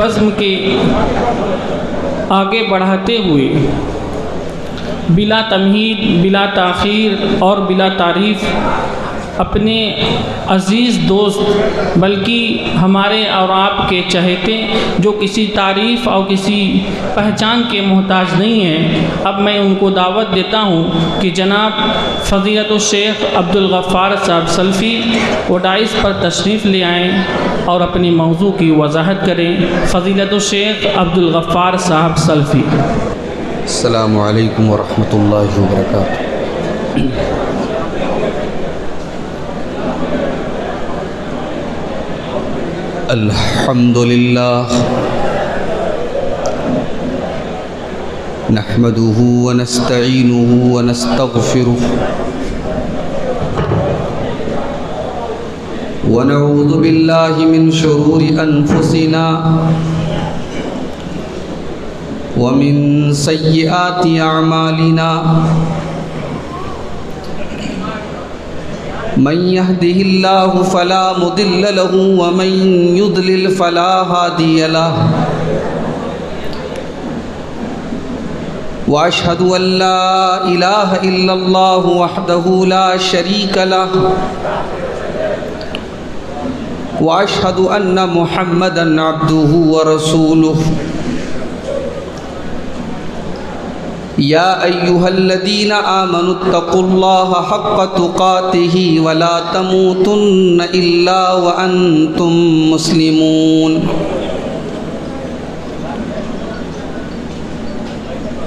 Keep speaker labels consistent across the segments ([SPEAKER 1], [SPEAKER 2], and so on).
[SPEAKER 1] بزم کے آگے بڑھاتے ہوئے بلا تمہید، بلا تاخیر اور بلا تعریف اپنے عزیز دوست بلکہ ہمارے اور آپ کے چہیتے جو کسی تعریف اور کسی پہچان کے محتاج نہیں ہیں، اب میں ان کو دعوت دیتا ہوں کہ جناب فضیلت الشیخ عبدالغفار صاحب سلفی وہ ڈائس پر تشریف لے آئیں اور اپنی موضوع کی وضاحت کریں۔ فضیلت الشیخ عبدالغفار صاحب سلفی۔
[SPEAKER 2] السلام علیکم ورحمۃ اللہ وبرکاتہ۔ الحمد للہ نحمده ونستعینه ونستغفره ونعوذ باللہ من شرور انفسنا ومن سیئات اعمالنا من يهده الله فلا مضل له ومن يضلل فلا هادي له واشهد ان لا اله الا الله وحده لا شريك له واشهد ان محمدا عبده ورسوله یا ایہا الذین آمنوا اتقوا اللہ حق تقاته ولا تموتن الا وانتم مسلمون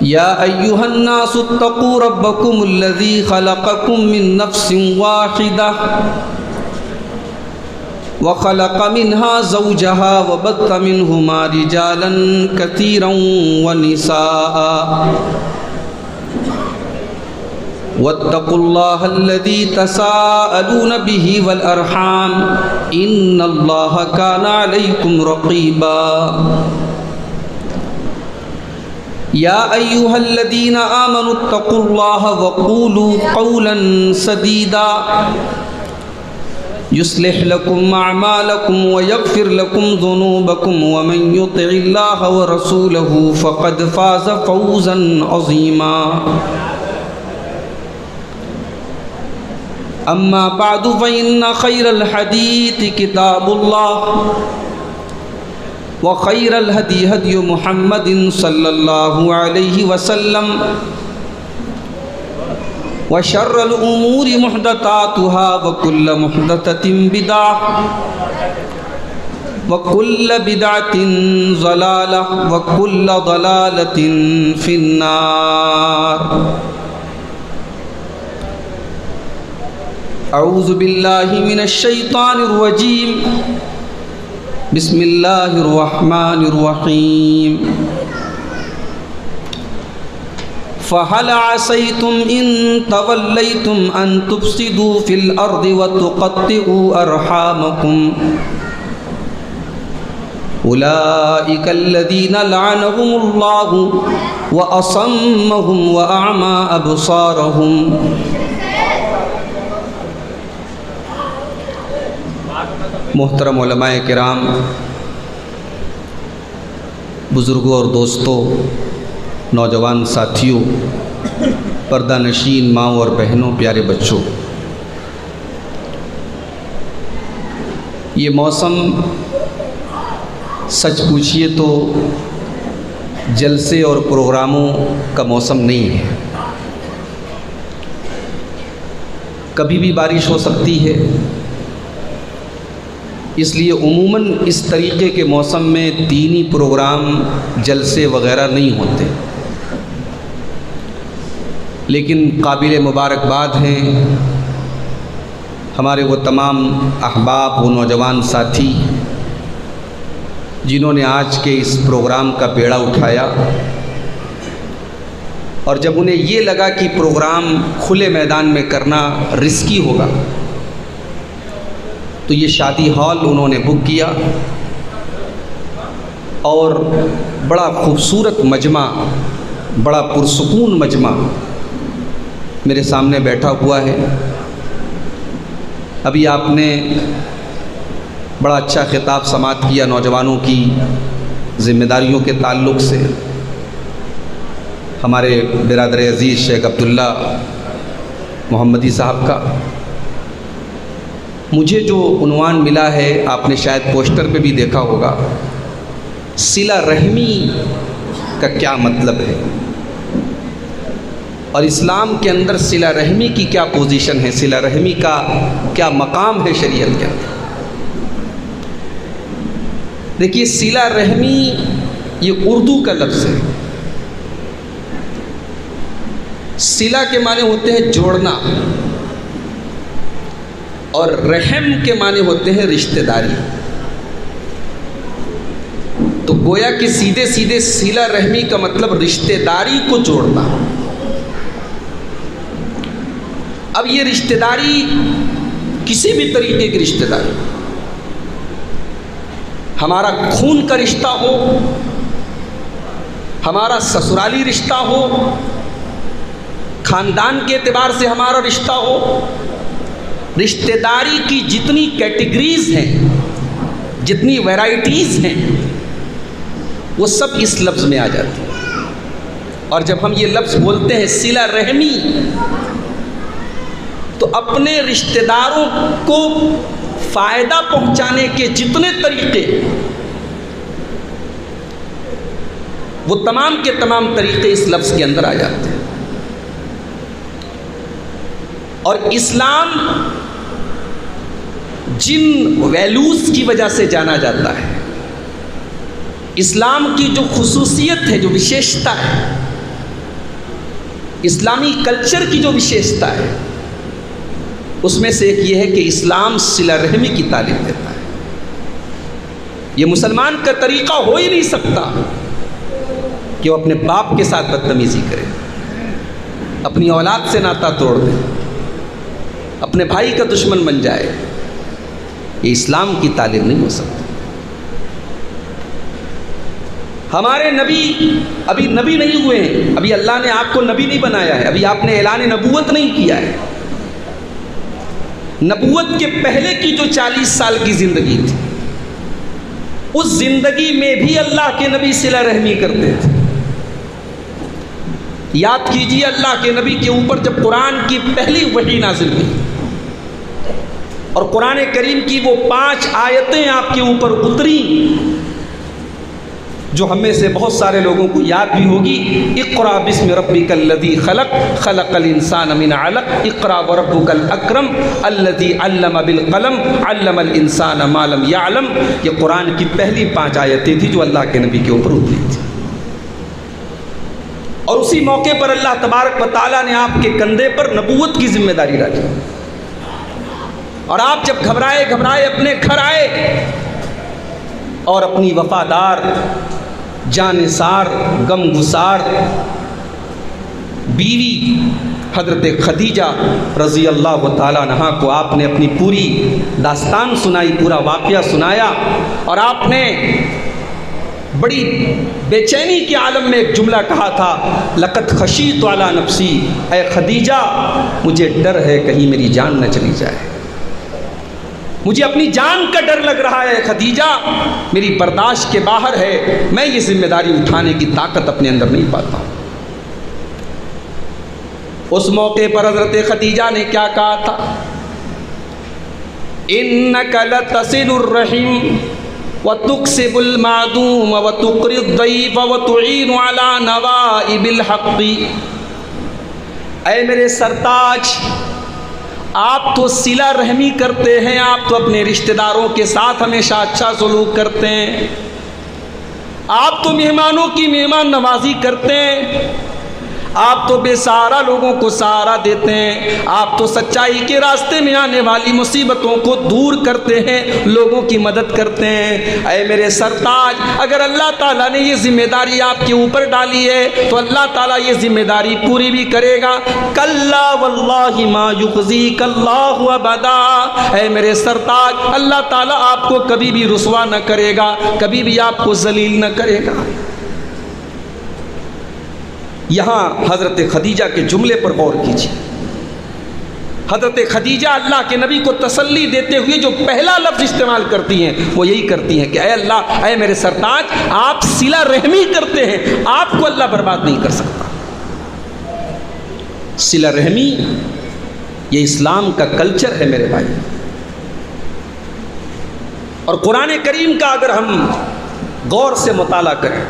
[SPEAKER 2] یا ایہا الناس اتقوا ربکم الذی خلقکم من نفس واحدہ وخلق منها زوجها وبث منهما رجالا كثيرا ونساء واتقوا الله الذي تساءلون به والأرحام إن الله كان عليكم رقيبا يا أيها الذين آمنوا اتقوا الله وقولوا قولا سديدا يصلح لكم أعمالكم ويغفر لكم ذنوبكم ومن يطع الله ورسوله فقد فاز فوزا عظيما أما بعد فإن خير الحديث كتاب الله وخير الهدي هدي محمد صلى الله عليه وسلم وشر الأمور محدثاتها وكل محدثة بدعة وكل بدعة ضلالة وكل ضلالة في النار۔ اعوذ باللہ من الشیطان الرجیم، بسم اللہ الرحمن الرحیم۔ فَهَلْ عَسَيْتُمْ إِن تَوَلَّيْتُمْ أَن تُفْسِدُوا فِي الْأَرْضِ وَتُقَطِّعُوا أَرْحَامَكُمْ أُولَئِكَ الَّذِينَ لَعَنَهُمُ اللَّهُ وَأَصَمَّهُمْ وَأَعْمَى أَبْصَارَهُمْ۔ محترم علماء کرام، بزرگوں اور دوستوں، نوجوان ساتھیوں، پردہ نشین ماؤں اور بہنوں، پیارے بچوں، یہ موسم سچ پوچھئے تو جلسے اور پروگراموں کا موسم نہیں ہے۔ کبھی بھی بارش ہو سکتی ہے، اس لیے عموماً اس طریقے کے موسم میں دینی پروگرام، جلسے وغیرہ نہیں ہوتے، لیکن قابل مبارکباد ہیں ہمارے وہ تمام احباب، وہ نوجوان ساتھی جنہوں نے آج کے اس پروگرام کا بیڑا اٹھایا، اور جب انہیں یہ لگا کہ پروگرام کھلے میدان میں کرنا رسکی ہوگا تو یہ شادی ہال انہوں نے بک کیا، اور بڑا خوبصورت مجمع، بڑا پرسکون مجمع میرے سامنے بیٹھا ہوا ہے۔ ابھی آپ نے بڑا اچھا خطاب سماعت کیا نوجوانوں کی ذمہ داریوں کے تعلق سے ہمارے برادر عزیز شیخ عبداللہ محمدی صاحب کا مجھے جو عنوان ملا ہے، آپ نے شاید پوسٹر پہ بھی دیکھا ہوگا، صلہ رحمی کا کیا مطلب ہے اور اسلام کے اندر صلہ رحمی کی کیا پوزیشن ہے، صلہ رحمی کا کیا مقام ہے شریعت کے اندر۔ دیکھیے، صلہ رحمی یہ اردو کا لفظ ہے۔ صلہ کے معنی ہوتے ہیں جوڑنا، اور رحم کے معنی ہوتے ہیں رشتہ داری۔ تو گویا کہ سیدھے سیدھے صلہ رحمی کا مطلب رشتہ داری کو جوڑنا۔ اب یہ رشتہ داری کسی بھی طریقے کی رشتہ داری، ہمارا خون کا رشتہ ہو، ہمارا سسرالی رشتہ ہو، خاندان کے اعتبار سے ہمارا رشتہ ہو، رشتہ داری کی جتنی کیٹیگریز ہیں، جتنی ویرائٹیز ہیں، وہ سب اس لفظ میں آ جاتی ہیں۔ اور جب ہم یہ لفظ بولتے ہیں صلہ رحمی، تو اپنے رشتہ داروں کو فائدہ پہنچانے کے جتنے طریقے، وہ تمام کے تمام طریقے اس لفظ کے اندر آ جاتے ہیں۔ اور اسلام جن ویلیوز کی وجہ سے جانا جاتا ہے، اسلام کی جو خصوصیت ہے، جو وشیشتا ہے، اسلامی کلچر کی جو وشیشتا ہے، اس میں سے ایک یہ ہے کہ اسلام صلہ رحمی کی تعلیم دیتا ہے۔ یہ مسلمان کا طریقہ ہو ہی نہیں سکتا کہ وہ اپنے باپ کے ساتھ بدتمیزی کرے، اپنی اولاد سے ناتا توڑ دے، اپنے بھائی کا دشمن بن جائے۔ یہ اسلام کی تعلیم نہیں ہو سکتی۔ ہمارے نبی ابھی نبی نہیں ہوئے ہیں، ابھی اللہ نے آپ کو نبی نہیں بنایا ہے، ابھی آپ نے اعلان نبوت نہیں کیا ہے۔ نبوت کے پہلے کی جو 40 سال کی زندگی تھی، اس زندگی میں بھی اللہ کے نبی صلہ رحمی کرتے تھے۔ یاد کیجیے، اللہ کے نبی کے اوپر جب قرآن کی پہلی وحی نازل ہوئی اور قرآن کریم کی وہ 5 آیتیں آپ کے اوپر اتری، جو ہم میں سے بہت سارے لوگوں کو یاد بھی ہوگی، اقرأ بسم ربک الذی خلق خلق الانسان من علق اقرأ وربک الاکرم الذی علم بالقلم علم الانسان ما لم یعلم۔ یہ قرآن کی پہلی 5 آیتیں تھیں جو اللہ کے نبی کے اوپر اتری تھی، اور اسی موقع پر اللہ تبارک و تعالیٰ نے آپ کے کندھے پر نبوت کی ذمہ داری رکھی، اور آپ جب گھبرائے اپنے گھر آئے اور اپنی وفادار، جانثار، غم گسار بیوی حضرت خدیجہ رضی اللہ تعالیٰ عنہا کو آپ نے اپنی پوری داستان سنائی، پورا واقعہ سنایا، اور آپ نے بڑی بے چینی کے عالم میں ایک جملہ کہا تھا، لقد خشیت علی نفسی، اے خدیجہ مجھے ڈر ہے کہیں میری جان نہ چلی جائے، مجھے اپنی جان کا ڈر لگ رہا ہے خدیجہ، میری برداشت کے باہر ہے، میں یہ ذمہ داری اٹھانے کی طاقت اپنے اندر نہیں پاتا ہوں۔ اس موقع پر حضرت خدیجہ نے کیا کہا تھا؟ انک لتصل الرحم وتکسب المعدوم وتقری الضیف وتعین علی نوائب الحق۔ اے میرے سرتاج، آپ تو صلہ رحمی کرتے ہیں، آپ تو اپنے رشتہ داروں کے ساتھ ہمیشہ اچھا سلوک کرتے ہیں، آپ تو مہمانوں کی مہمان نوازی کرتے ہیں، آپ تو بے سہارا لوگوں کو سہارا دیتے ہیں، آپ تو سچائی کے راستے میں آنے والی مصیبتوں کو دور کرتے ہیں، لوگوں کی مدد کرتے ہیں۔ اے میرے سرتاج، اگر اللہ تعالیٰ نے یہ ذمہ داری آپ کے اوپر ڈالی ہے تو اللہ تعالیٰ یہ ذمہ داری پوری بھی کرے گا۔ کلا واللہ ما یخزیک اللہ ابدا، اے میرے سرتاج، اللہ تعالیٰ آپ کو کبھی بھی رسوا نہ کرے گا، کبھی بھی آپ کو ذلیل نہ کرے گا۔ یہاں حضرت خدیجہ کے جملے پر غور کیجیے۔ حضرت خدیجہ اللہ کے نبی کو تسلی دیتے ہوئے جو پہلا لفظ استعمال کرتی ہیں وہ یہی کرتی ہیں کہ اے اللہ، اے میرے سرتاج، آپ صلہ رحمی کرتے ہیں، آپ کو اللہ برباد نہیں کر سکتا۔ صلہ رحمی یہ اسلام کا کلچر ہے میرے بھائی، اور قرآن کریم کا اگر ہم غور سے مطالعہ کریں،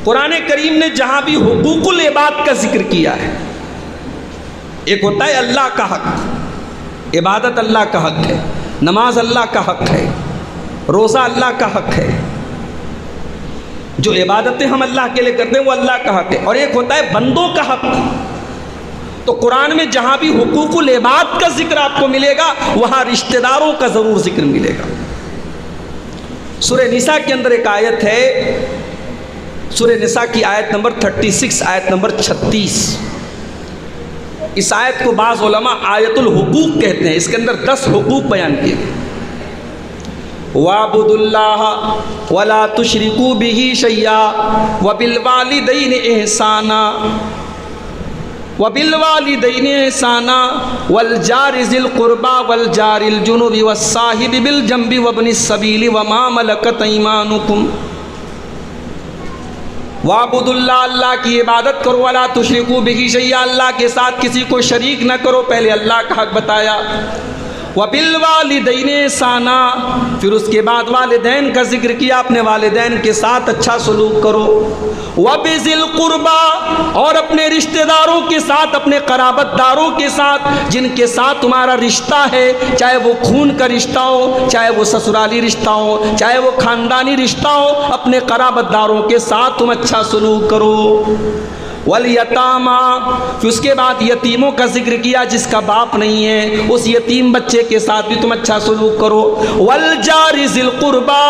[SPEAKER 2] قرآن کریم نے جہاں بھی حقوق العباد کا ذکر کیا ہے، ایک ہوتا ہے اللہ کا حق، عبادت اللہ کا حق ہے، نماز اللہ کا حق ہے، روزہ اللہ کا حق ہے، جو عبادتیں ہم اللہ کے لیے کرتے ہیں وہ اللہ کا حق ہے، اور ایک ہوتا ہے بندوں کا حق۔ تو قرآن میں جہاں بھی حقوق العباد کا ذکر آپ کو ملے گا وہاں رشتہ داروں کا ضرور ذکر ملے گا۔ سورہ نساء کے اندر ایک آیت ہے، سورہ نساء کی آیت نمبر 36، آیت نمبر 36۔ اس آیت کو بعض علماء آیت الحقوق کہتے ہیں، اس کے اندر 10 حقوق بیان کیے گئے۔ وَاعْبُدُوا اللَّهَ وَلَا تُشْرِكُوا بِهِ شَيْئًا وَبِالْوَالِدَيْنِ إِحْسَانًا وَبِالْوَالِدَيْنِ إِحْسَانًا وَالْجَارِ ذِي الْقُرْبَى وَالْجَارِ الْجُنُبِ وَالصَّاحِبِ بِالْجَنبِ وَابْنِ السَّبِيلِ وَمَا مَلَكَتْ أَيْمَانُكُمْ۔ وَاعْبُدُوا اللَّهَ، اللہ کی عبادت کرو، وَلَا تُشْرِكُوا بِهِ شَيْئًا، اللہ کے ساتھ کسی کو شریک نہ کرو، پہلے اللہ کا حق بتایا۔ وَبِالْوَالِدَيْنِ إِحْسَانًا، پھر اس کے بعد والدین کا ذکر کیا، اپنے والدین کے ساتھ اچھا سلوک کرو۔ وَبِذِي الْقُرْبَى، اور اپنے رشتہ داروں کے ساتھ، اپنے قرابت داروں کے ساتھ، جن کے ساتھ تمہارا رشتہ ہے، چاہے وہ خون کا رشتہ ہو، چاہے وہ سسرالی رشتہ ہو، چاہے وہ خاندانی رشتہ ہو، اپنے قرابت داروں کے ساتھ تم اچھا سلوک کرو۔ والیتامی، پھر اس کے بعد یتیموں کا ذکر کیا، جس کا باپ نہیں ہے، اس یتیم بچے کے ساتھ بھی تم اچھا سلوک کرو۔ والجار ذی القربى،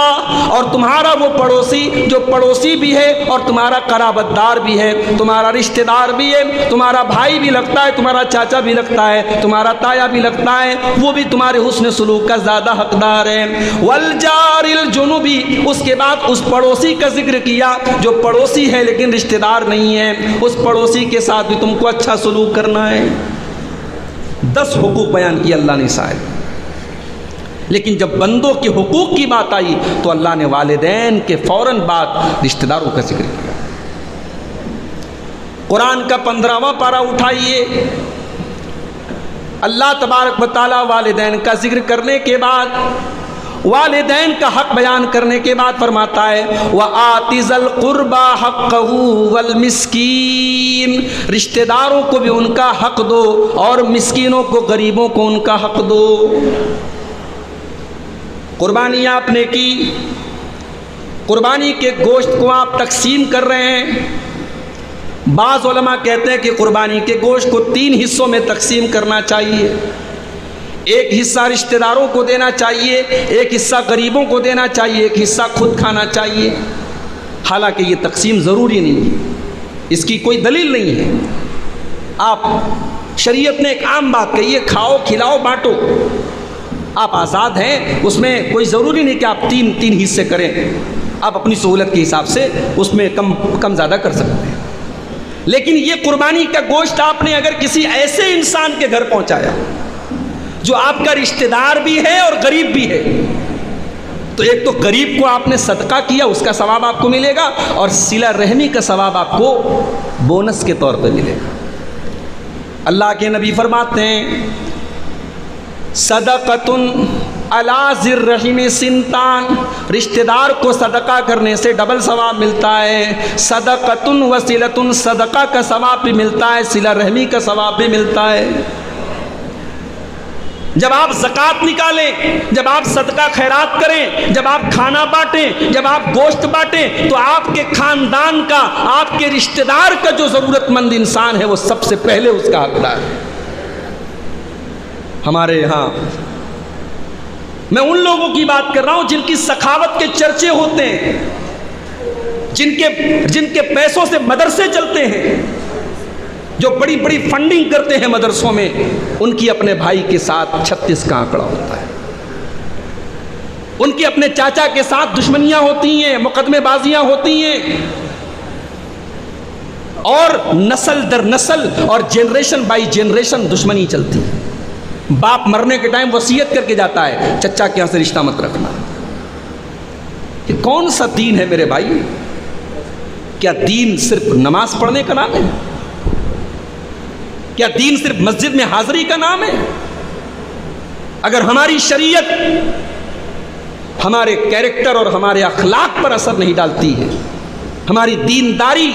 [SPEAKER 2] اور تمہارا وہ پڑوسی جو پڑوسی بھی ہے اور تمہارا قرابت دار بھی ہے، تمہارا رشتہ دار بھی ہے، تمہارا بھائی بھی لگتا ہے، تمہارا چاچا بھی لگتا ہے، تمہارا تایا بھی لگتا ہے، وہ بھی تمہارے حسن سلوک کا زیادہ حقدار ہے۔ والجار الجنوبی، اس کے بعد اس پڑوسی کا ذکر کیا جو پڑوسی ہے لیکن رشتہ دار نہیں ہے، اس پڑوسی کے ساتھ بھی تم کو اچھا سلوک کرنا ہے۔ 10 حقوق بیان کیا اللہ نے شاید، لیکن جب بندوں کے حقوق کی بات آئی تو اللہ نے والدین کے فوراً بعد رشتہ داروں کا ذکر کیا۔ قرآن کا 15واں پارہ اٹھائیے، اللہ تبارک و تعالیٰ والدین کا ذکر کرنے کے بعد، والدین کا حق بیان کرنے کے بعد فرماتا ہے وَآتِ ذَا الْقُرْبَى حَقَّهُ وَالْمِسْكِينَ، رشتہ داروں کو بھی ان کا حق دو اور مسکینوں کو، غریبوں کو ان کا حق دو۔ قربانی آپ نے کی، قربانی کے گوشت کو آپ تقسیم کر رہے ہیں۔ بعض علماء کہتے ہیں کہ قربانی کے گوشت کو 3 حصوں میں تقسیم کرنا چاہیے، ایک حصہ رشتہ داروں کو دینا چاہیے، ایک حصہ غریبوں کو دینا چاہیے، ایک حصہ خود کھانا چاہیے۔ حالانکہ یہ تقسیم ضروری نہیں ہے، اس کی کوئی دلیل نہیں ہے۔ آپ، شریعت نے ایک عام بات کہی ہے، کھاؤ کھلاؤ بانٹو، آپ آزاد ہیں، اس میں کوئی ضروری نہیں کہ آپ تین حصے کریں، آپ اپنی سہولت کے حساب سے اس میں کم زیادہ کر سکتے ہیں۔ لیکن یہ قربانی کا گوشت آپ نے اگر کسی ایسے انسان کے گھر پہنچایا جو آپ کا رشتہ دار بھی ہے اور غریب بھی ہے، تو ایک تو غریب کو آپ نے صدقہ کیا، اس کا ثواب آپ کو ملے گا، اور صلہ رحمی کا ثواب آپ کو بونس کے طور پہ ملے گا۔ اللہ کے نبی فرماتے ہیں صدقۃ علی ذی الرحم سنتان، رشتہ دار کو صدقہ کرنے سے ڈبل ثواب ملتا ہے۔ صدقۃ وصلۃ، صدقہ کا ثواب بھی ملتا ہے، صلہ رحمی کا ثواب بھی ملتا ہے۔ جب آپ زکوٰۃ نکالیں، جب آپ صدقہ خیرات کریں، جب آپ کھانا بانٹیں، جب آپ گوشت بانٹیں، تو آپ کے خاندان کا، آپ کے رشتہ دار کا جو ضرورت مند انسان ہے وہ سب سے پہلے اس کا حقدار ہے۔ ہمارے یہاں میں ان لوگوں کی بات کر رہا ہوں جن کی سخاوت کے چرچے ہوتے ہیں، جن کے پیسوں سے مدرسے چلتے ہیں، جو بڑی بڑی فنڈنگ کرتے ہیں مدرسوں میں، ان کی اپنے بھائی کے ساتھ 36 کا آنکڑا ہوتا ہے، ان کی اپنے چاچا کے ساتھ دشمنیاں ہوتی ہیں، مقدمے بازیاں ہوتی ہیں، اور نسل در نسل اور جنریشن بائی جنریشن دشمنی چلتی ہے۔ باپ مرنے کے ٹائم وصیت کر کے جاتا ہے چچا کے یہاں سے رشتہ مت رکھنا۔ یہ کون سا دین ہے میرے بھائی؟ کیا دین صرف نماز پڑھنے کا نام ہے؟ کیا دین صرف مسجد میں حاضری کا نام ہے؟ اگر ہماری شریعت ہمارے کیریکٹر اور ہمارے اخلاق پر اثر نہیں ڈالتی ہے، ہماری دینداری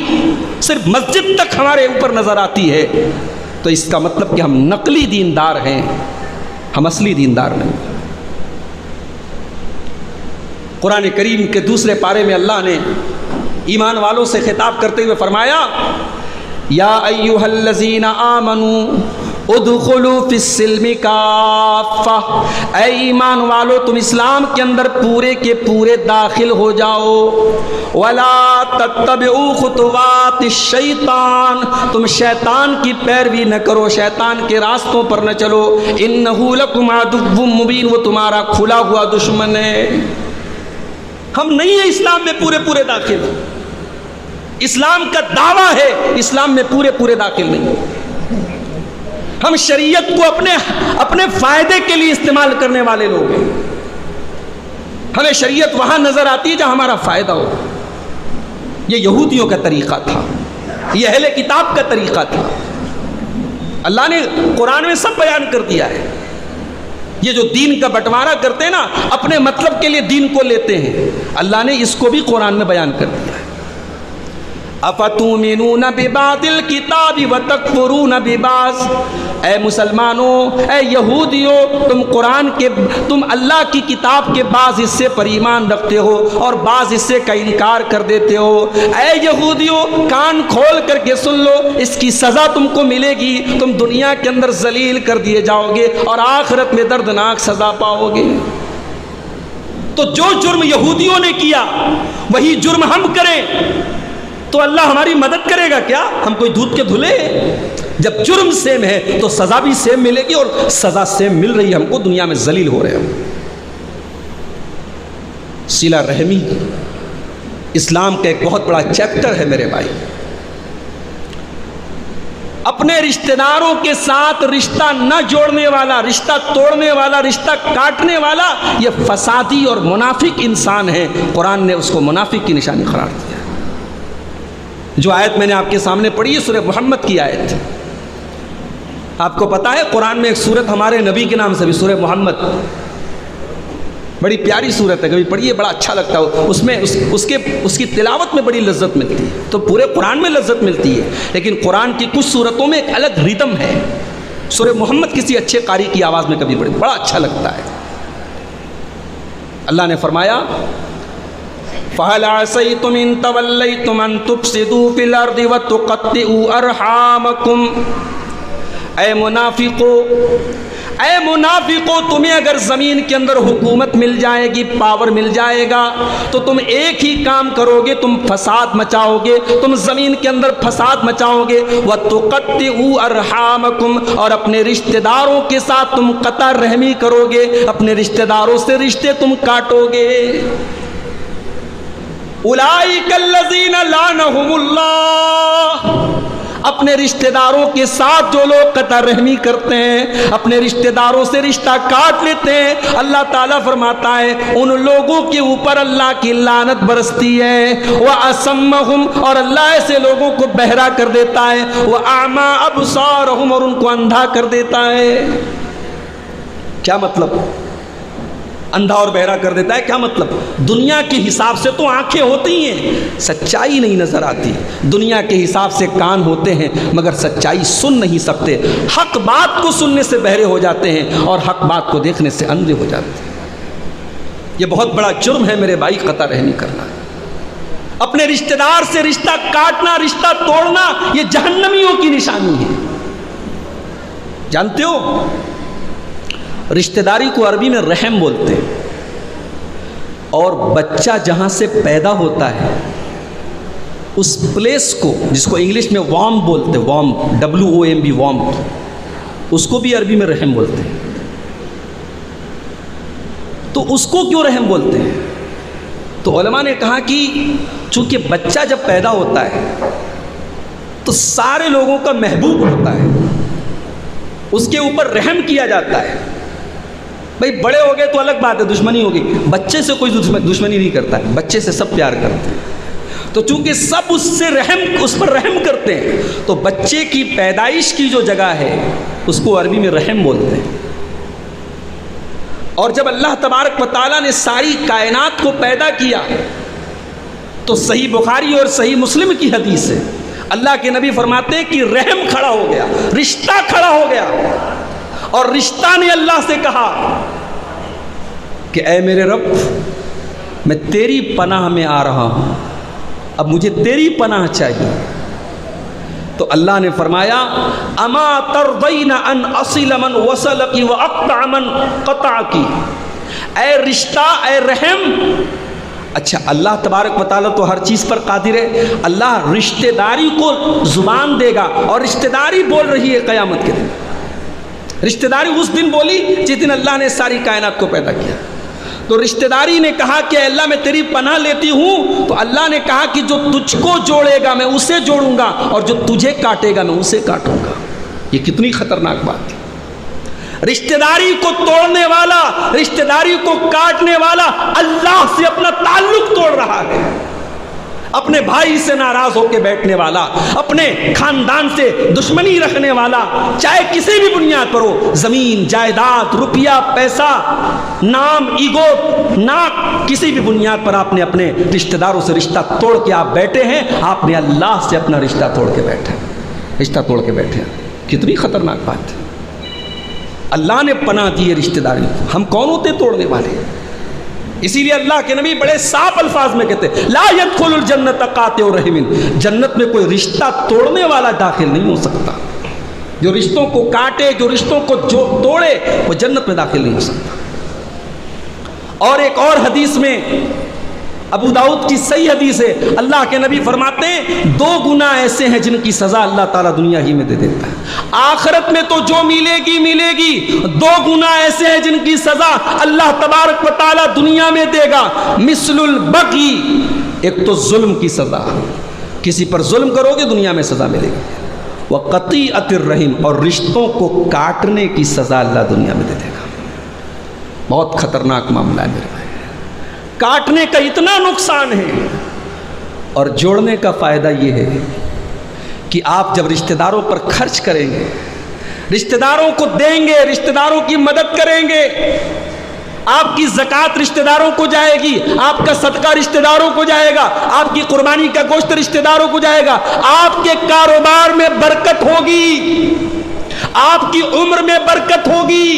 [SPEAKER 2] صرف مسجد تک ہمارے اوپر نظر آتی ہے، تو اس کا مطلب کہ ہم نقلی دیندار ہیں، ہم اصلی دیندار نہیں۔ قرآن کریم کے دوسرے پارے میں اللہ نے ایمان والوں سے خطاب کرتے ہوئے فرمایا یا ایھا الذین آمنوا ادخلوا فی السلم کافہ، اے ایمان والو تم اسلام کے اندر پورے کے پورے داخل ہو جاؤ۔ ولا تتبعوا خطوات الشیطان، تم شیطان کی پیروی نہ کرو، شیطان کے راستوں پر نہ چلو، انہ لکم عدو مبین، وہ تمہارا کھلا ہوا دشمن ہے۔ ہم نہیں ہیں اسلام میں پورے پورے داخل، اسلام کا دعویٰ ہے، اسلام میں پورے پورے داخل نہیں۔ ہم شریعت کو اپنے فائدے کے لیے استعمال کرنے والے لوگ ہیں۔ ہمیں شریعت وہاں نظر آتی ہے جہاں ہمارا فائدہ ہو۔ یہ یہودیوں کا طریقہ تھا، یہ اہل کتاب کا طریقہ تھا۔ اللہ نے قرآن میں سب بیان کر دیا ہے۔ یہ جو دین کا بٹوارا کرتے ہیں نا، اپنے مطلب کے لیے دین کو لیتے ہیں، اللہ نے اس کو بھی قرآن میں بیان کر دیا ہے۔ افتؤمنون ببعض الکتاب وتکفرون ببعض، اے مسلمانوں، اے یہودیوں، تم اللہ کی کتاب کے بعض حصے پر ایمان رکھتے ہو اور بعض حصے کا انکار کر دیتے ہو۔ اے یہودیوں، کان کھول کر کے سن لو، اس کی سزا تم کو ملے گی، تم دنیا کے اندر ذلیل کر دیے جاؤ گے اور آخرت میں دردناک سزا پاؤ گے۔ تو جو جرم یہودیوں نے کیا وہی جرم ہم کریں تو اللہ ہماری مدد کرے گا کیا؟ ہم کوئی دودھ کے دھلے؟ جب جرم سیم ہے تو سزا بھی سیم ملے گی، اور سزا سیم مل رہی ہے ہم کو، دنیا میں ذلیل ہو رہے ہیں۔ صلہ رحمی اسلام کا ایک بہت بڑا چیپٹر ہے میرے بھائی۔ اپنے رشتہ داروں کے ساتھ رشتہ نہ جوڑنے والا، رشتہ توڑنے والا، رشتہ کاٹنے والا، یہ فسادی اور منافق انسان ہے۔ قرآن نے اس کو منافق کی نشانی قرار دیا۔ جو آیت میں نے آپ کے سامنے پڑھی ہے سورہ محمد کی آیت۔ آپ کو پتا ہے قرآن میں ایک سورت ہمارے نبی کے نام سے بھی، سورہ محمد، بڑی پیاری سورت ہے، کبھی پڑھیے، بڑا اچھا لگتا ہے۔ اس میں اس کی تلاوت میں بڑی لذت ملتی ہے۔ تو پورے قرآن میں لذت ملتی ہے، لیکن قرآن کی کچھ سورتوں میں ایک الگ ریدم ہے۔ سورہ محمد کسی اچھے قاری کی آواز میں کبھی پڑھی، بڑا اچھا لگتا ہے۔ اللہ نے فرمایا فَهَلْ عَصَيْتُمْ إِن تَوَلَّيْتُمْ أَن تُفْسِدُوا فِي الْأَرْضِ وَتُقَطِّعُوا أَرْحَامَكُمْ، اے منافقو، تمہیں اگر زمین کے اندر حکومت مل جائے گی، پاور مل جائے گا، تو تم ایک ہی کام کرو گے، تم فساد مچاؤ گے، تم زمین کے اندر فساد مچاؤ گے۔ وَتُقَطِّعُوا أَرْحَامَكُمْ، اور اپنے رشتہ داروں کے ساتھ تم قطع رحمی کرو گے، اپنے رشتہ داروں سے رشتے تم کاٹو گے۔ اولئک الذین لعنہم اللہ، اپنے رشتہ داروں کے ساتھ جو لوگ قطع رحمی کرتے ہیں، اپنے رشتہ داروں سے رشتہ کاٹ لیتے ہیں، اللہ تعالیٰ فرماتا ہے ان لوگوں کے اوپر اللہ کی لعنت برستی ہے۔ وَأَسَمَّهُمْ، اور اللہ ایسے لوگوں کو بہرا کر دیتا ہے۔ وَأَعْمَى أَبْصَارَهُمْ، اور ان کو اندھا کر دیتا ہے۔ کیا مطلب؟ اندھا اور بہرا کر دیتا ہے، کیا مطلب؟ دنیا کے حساب سے تو آنکھیں ہوتی ہیں، سچائی نہیں نظر آتی۔ دنیا کے حساب سے کان ہوتے ہیں مگر سچائی سن نہیں سکتے، حق بات کو سننے سے بہرے ہو جاتے ہیں اور حق بات کو دیکھنے سے اندھے ہو جاتے ہیں۔ یہ بہت بڑا جرم ہے میرے بھائی، قطع رحمی کرنا، اپنے رشتہ دار سے رشتہ کاٹنا، رشتہ توڑنا، یہ جہنمیوں کی نشانی ہے۔ جانتے ہو رشتہ داری کو عربی میں رحم بولتے ہیں، اور بچہ جہاں سے پیدا ہوتا ہے اس پلیس کو، جس کو انگلش میں وارم بولتے ہیں، وارم، WOMB، وارم، اس کو بھی عربی میں رحم بولتے ہیں۔ تو اس کو کیوں رحم بولتے ہیں؟ تو علماء نے کہا کہ چونکہ بچہ جب پیدا ہوتا ہے تو سارے لوگوں کا محبوب ہوتا ہے، اس کے اوپر رحم کیا جاتا ہے۔ بھائی بڑے ہو گئے تو الگ بات ہے، دشمنی ہوگی، بچے سے کوئی دشمنی نہیں کرتا ہے، بچے سے سب پیار کرتے ہیں۔ تو چونکہ سب اس پر رحم کرتے ہیں، تو بچے کی پیدائش کی جو جگہ ہے اس کو عربی میں رحم بولتے ہیں۔ اور جب اللہ تبارک و تعالیٰ نے ساری کائنات کو پیدا کیا تو صحیح بخاری اور صحیح مسلم کی حدیث ہے، اللہ کے نبی فرماتے ہیں کہ رحم کھڑا ہو گیا، رشتہ کھڑا ہو گیا، اور رشتہ نے اللہ سے کہا کہ اے میرے رب، میں تیری پناہ میں آ رہا ہوں، اب مجھے تیری پناہ چاہیے۔ تو اللہ نے فرمایا اما ترضین ان اصل من وصلکی واقطع من قطعکی، اے رشتہ، اے رحم۔ اچھا، اللہ تبارک و تعالیٰ تو ہر چیز پر قادر ہے، اللہ رشتہ داری کو زبان دے گا، اور رشتہ داری بول رہی ہے قیامت کے دن۔ رشتہ داری اس دن بولی جس دن اللہ نے ساری کائنات کو پیدا کیا۔ تو رشتہ داری نے کہا کہ اللہ میں تیری پناہ لیتی ہوں، تو اللہ نے کہا کہ جو تجھ کو جوڑے گا میں اسے جوڑوں گا، اور جو تجھے کاٹے گا میں اسے کاٹوں گا۔ یہ کتنی خطرناک بات ہے۔ رشتہ داری کو توڑنے والا، رشتہ داری کو کاٹنے والا اللہ سے اپنا تعلق توڑ رہا ہے، اپنے بھائی سے ناراض ہو کے بیٹھنے والا، اپنے خاندان سے دشمنی رکھنے والا، چاہے کسی بھی بنیاد پر ہو، زمین، جائیداد، روپیہ، پیسہ، نام، ایگو، ناک، کسی بھی بنیاد پر آپ نے اپنے رشتہ داروں سے رشتہ توڑ کے آپ بیٹھے ہیں، آپ نے اللہ سے اپنا رشتہ توڑ کے بیٹھے، رشتہ توڑ کے بیٹھے ہیں۔ کتنی خطرناک بات ہے۔ اللہ نے پناہ دی ہے رشتہ داری، ہم کون ہوتے توڑنے والے؟ اسی لیے اللہ کے نبی بڑے صاف الفاظ میں کہتے ہیں لا يدخل الجنت قاطع رحم، جنت میں کوئی رشتہ توڑنے والا داخل نہیں ہو سکتا۔ جو رشتوں کو کاٹے، جو رشتوں کو جو توڑے، وہ جنت میں داخل نہیں ہو سکتا۔ اور ایک اور حدیث میں، ابو داؤد کی صحیح حدیث ہے، اللہ کے نبی فرماتے ہیں 2 گناہ ایسے ہیں جن کی سزا اللہ تعالیٰ دنیا ہی میں دے دیتا ہے، آخرت میں تو جو ملے گی ملے گی، 2 گناہ ایسے ہیں جن کی سزا اللہ تبارک و تعالیٰ دنیا میں دے گا۔ مثل البغی، ایک تو ظلم کی سزا، کسی پر ظلم کرو گے دنیا میں سزا ملے گی، وقطیعۃ الرحم، اور رشتوں کو کاٹنے کی سزا اللہ دنیا میں دے دے گا۔ بہت خطرناک معاملہ ہے میرے بھائی۔ کاٹنے کا اتنا نقصان ہے، اور جوڑنے کا فائدہ یہ ہے کہ آپ جب رشتہ داروں پر خرچ کریں گے، رشتہ داروں کو دیں گے، رشتہ داروں کی مدد کریں گے، آپ کی زکوٰۃ رشتہ داروں کو جائے گی، آپ کا صدقہ رشتہ داروں کو جائے گا، آپ کی قربانی کا گوشت رشتہ داروں کو جائے گا، آپ کے کاروبار میں برکت ہوگی، آپ کی عمر میں برکت ہوگی۔